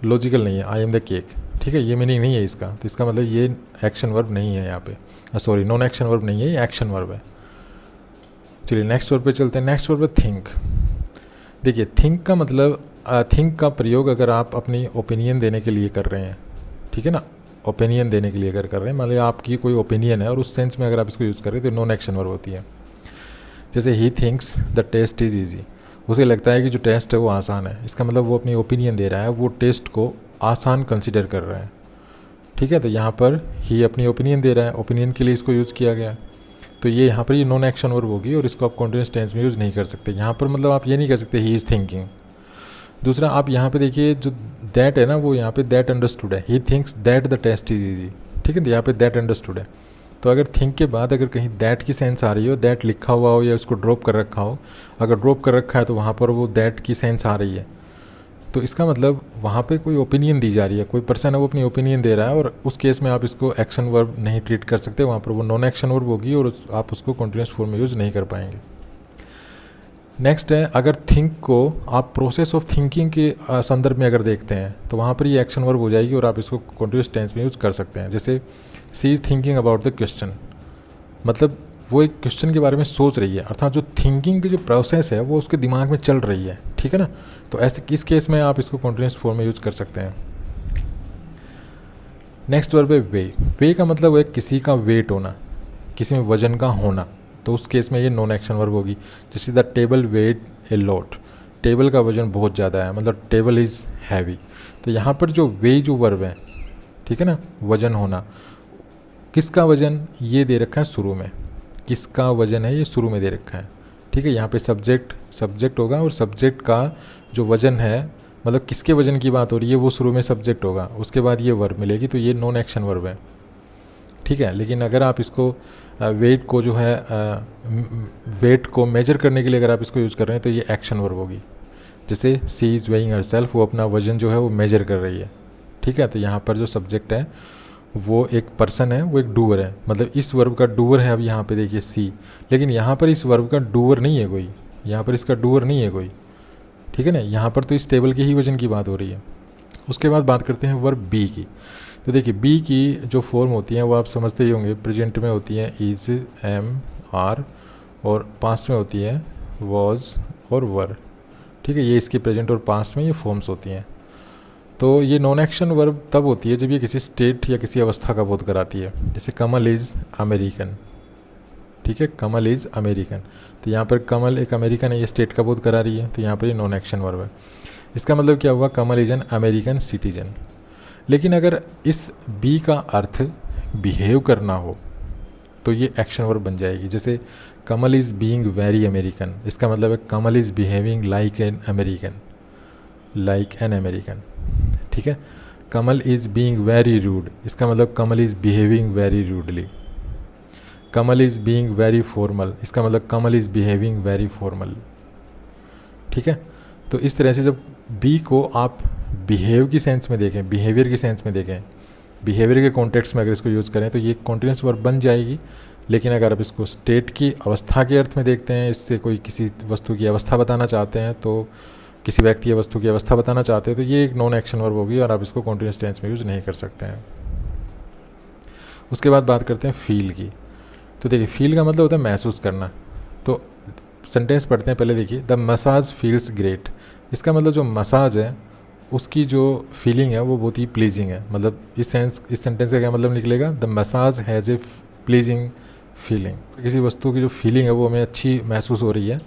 [SPEAKER 1] लॉजिकल नहीं है, आई एम द केक, ठीक है, ये मीनिंग नहीं है इसका। तो इसका मतलब ये एक्शन वर्ब नहीं है यहाँ पे, सॉरी नॉन एक्शन वर्ब नहीं है, ये एक्शन वर्ब है। चलिए नेक्स्ट वर्ब पे चलते हैं। नेक्स्ट वर्ब है थिंक। देखिए थिंक का मतलब, थिंक का प्रयोग अगर आप अपनी ओपिनियन देने के लिए कर रहे हैं, ठीक है ना, ओपिनियन देने के लिए अगर कर रहे हैं, मान लीजिए आपकी कोई ओपिनियन है और उस सेंस में अगर आप इसको यूज़ कर रहे हैं तो नॉन एक्शन वर्ब होती है। जैसे he thinks the test is easy, उसे लगता है कि जो टेस्ट है वो आसान है, इसका मतलब वो अपनी ओपिनियन दे रहा है, वो टेस्ट को आसान कंसिडर कर रहा है, ठीक है। तो यहाँ पर ही अपनी ओपिनियन दे रहा है, ओपिनियन के लिए इसको यूज़ किया गया, तो ये यहाँ पर ये नॉन एक्शन वर्ब होगी और इसको आप कॉन्टिन्यूस टेंस में यूज़ नहीं कर सकते। यहाँ पर मतलब आप ये नहीं कर सकते ही इज़ थिंकिंग। दूसरा, आप यहाँ पे देखिए जो दैट है ना, वो यहाँ पे दैट अंडरस्टूड है, he thinks that the test is easy, ठीक है, तो यहाँ पे दैट अंडरस्टूड है। तो अगर थिंक के बाद अगर कहीं दैट की सेंस आ रही हो, दैट लिखा हुआ हो या उसको ड्रॉप कर रखा हो, अगर ड्रॉप कर रखा है तो वहाँ पर वो दैट की सेंस आ रही है, तो इसका मतलब वहाँ पे कोई ओपिनियन दी जा रही है, कोई पर्सन है वो अपनी ओपिनियन दे रहा है, और उस केस में आप इसको एक्शन वर्ब नहीं ट्रीट कर सकते, वहाँ पर वो नॉन एक्शन वर्ब होगी और आप उसको कॉन्टिन्यूस फॉर्म में यूज़ नहीं कर पाएंगे। नेक्स्ट है, अगर थिंक को आप प्रोसेस ऑफ थिंकिंग के संदर्भ में अगर देखते हैं, तो वहाँ पर ये एक्शन वर्ब हो जाएगी और आप इसको कॉन्टिन्यूस टेंस में यूज़ कर सकते हैं। जैसे she is thinking about the question, मतलब वो एक क्वेश्चन के बारे में सोच रही है, अर्थात जो थिंकिंग की जो प्रोसेस है वो उसके दिमाग में चल रही है, ठीक है ना। तो ऐसे किस केस में आप इसको कॉन्टिन्यूस फॉर्म में यूज़ कर सकते हैं। नेक्स्ट वर्ब है वे। वे का मतलब है किसी का वेट होना, किसी में वजन का होना, तो उस केस में ये नॉन एक्शन वर्ब होगी। जैसे the table weight a lot, table का वजन बहुत ज़्यादा है, मतलब टेबल इज़ हैवी। तो यहाँ पर जो वे जो वर्ब है, ठीक है ना, वजन होना, किसका वजन ये दे रखा है शुरू में, किसका वजन है ये शुरू में दे रखा है, ठीक है। यहाँ पे सब्जेक्ट होगा और सब्जेक्ट का जो वजन है, मतलब किसके वजन की बात हो रही है, वो शुरू में सब्जेक्ट होगा, उसके बाद ये वर्ब मिलेगी, तो ये नॉन एक्शन वर्ब है, ठीक है। लेकिन अगर आप इसको वेट को जो है वेट को मेजर करने के लिए अगर आप इसको यूज़ कर रहे हैं, तो ये एक्शन वर्ब होगी। जैसे सी इज़ वेइंग हरसेल्फ, वो अपना वजन जो है वो मेजर कर रही है, ठीक है। तो यहाँ पर जो सब्जेक्ट है वो एक पर्सन है, वो एक डूअर है, मतलब इस वर्ब का डूअर है। अब यहाँ पे देखिए सी, लेकिन यहाँ पर इस वर्ब का डूअर नहीं है कोई, यहाँ पर इसका डूअर नहीं है कोई, ठीक है ना। यहाँ पर तो इस टेबल के ही वजन की बात हो रही है। उसके बाद बात करते हैं वर्ब बी की। तो देखिए बी की जो फॉर्म होती हैं वो आप समझते ही होंगे, प्रेजेंट में होती हैं इज़, एम, आर, और पास्ट में होती है वॉज और वर, ठीक है, ये इसकी प्रेजेंट और पास्ट में ये फॉर्म्स होती हैं। तो ये नॉन एक्शन वर्ब तब होती है जब ये किसी स्टेट या किसी अवस्था का बोध कराती है। जैसे कमल इज़ अमेरिकन, ठीक है, कमल इज़ अमेरिकन, तो यहाँ पर कमल एक अमेरिकन है, ये स्टेट का बोध करा रही है, तो यहाँ पर ये नॉन एक्शन वर्ब है। इसका मतलब क्या हुआ, कमल इज़ एन अमेरिकन सिटीजन। लेकिन अगर इस बी का अर्थ बिहेव करना हो तो ये एक्शन वर्ब बन जाएगी। जैसे Kamal is being very American, इसका मतलब है Kamal is behaving like an American, like an American, ठीक है। Kamal is being very rude, इसका मतलब Kamal is behaving very rudely. Kamal is being very formal, इसका मतलब Kamal is behaving very formal, ठीक है। तो इस तरह से जब बी को आप बिहेव की सेंस में देखें, बिहेवियर की सेंस में देखें, बिहेवियर के कॉन्टेक्स्ट में अगर इसको यूज़ करें तो ये कॉन्टिन्यूस वर्ब बन जाएगी। लेकिन अगर आप इसको स्टेट की अवस्था के अर्थ में देखते हैं, इससे कोई किसी वस्तु की अवस्था बताना चाहते हैं, तो किसी व्यक्ति या वस्तु की अवस्था बताना चाहते हैं, तो ये एक नॉन एक्शन वर्ब होगी और आप इसको कॉन्टिन्यूस टेंस में यूज़ नहीं कर सकते हैं। उसके बाद बात करते हैं फील की। तो देखिए फील का मतलब होता है महसूस करना। तो सेंटेंस पढ़ते हैं, पहले देखिए, द मसाज फील्स ग्रेट, इसका मतलब जो मसाज है उसकी जो फीलिंग है वो बहुत ही प्लीजिंग है। मतलब इस सेंटेंस का क्या मतलब निकलेगा, the massage has a pleasing feeling. किसी वस्तु की जो फीलिंग है वो हमें अच्छी महसूस हो रही है,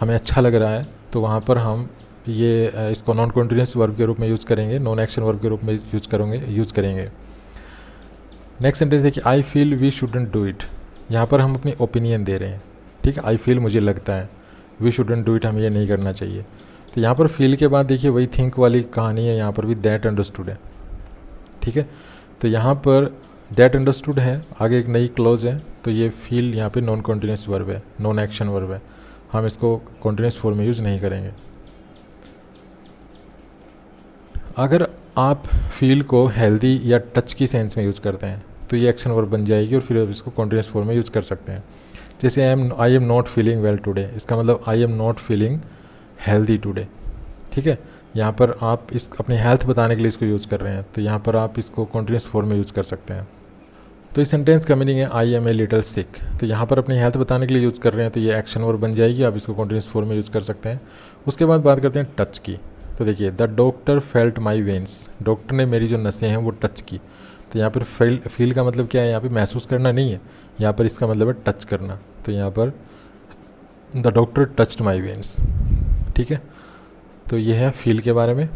[SPEAKER 1] हमें अच्छा लग रहा है, तो वहाँ पर हम ये इसको नॉन कॉन्टिन्यूस वर्ब के रूप में यूज़ करेंगे, नॉन एक्शन वर्ब के रूप में यूज़ करेंगे। नेक्स्ट सेंटेंस देखिए, I feel we shouldn't do it, यहाँ पर हम अपनी ओपिनियन दे रहे हैं, ठीक है। आई फील मुझे लगता है, वी शुडंट डू इट हमें ये नहीं करना चाहिए। तो यहाँ पर फील के बाद देखिए वही थिंक वाली कहानी है, यहाँ पर भी दैट अंडरस्टूड है, ठीक है। तो यहाँ पर दैट अंडरस्टूड है, आगे एक नई क्लॉज है, तो ये फील यहाँ पे नॉन कॉन्टिन्यूस वर्ब है, नॉन एक्शन वर्ब है, हम इसको कॉन्टिन्यूस फॉर्म में यूज़ नहीं करेंगे। अगर आप फील को हेल्दी या टच की सेंस में यूज़ करते हैं तो ये एक्शन वर्ब बन जाएगी और फिर आप इसको कॉन्टिन्यूस फॉर्म में यूज़ कर सकते हैं। जैसे I am not feeling well today, इसका मतलब I am not feeling healthy today, ठीक है। यहाँ पर आप इस अपनी हेल्थ बताने के लिए इसको यूज़ कर रहे हैं, तो यहाँ पर आप इसको कॉन्टिन्यूस फॉर्म में यूज़ कर सकते हैं। तो इस सेंटेंस का मीनिंग है आई एम ए लिटल सिक, तो यहाँ पर अपनी हेल्थ बताने के लिए यूज़ कर रहे हैं, तो ये एक्शन वर्ब बन जाएगी, आप इसको कॉन्टिन्यूस फॉर्म में यूज़ कर सकते हैं। उसके बाद बात करते हैं टच की। तो देखिए, the doctor felt my veins, doctor ने मेरी जो नसें हैं वो टच की। तो यहाँ पर फील का मतलब क्या है, यहाँ पर महसूस करना नहीं है, यहाँ पर इसका मतलब है टच करना। तो यहाँ पर the doctor touched my veins, ठीक है। तो ये है फील के बारे में।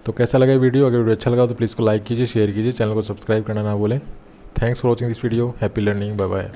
[SPEAKER 1] तो कैसा लगा वीडियो, अगर वीडियो अच्छा लगा तो प्लीज़ इसको लाइक कीजिए, शेयर कीजिए, चैनल को सब्सक्राइब करना ना भूलें। Thanks for watching this video, happy learning, bye bye.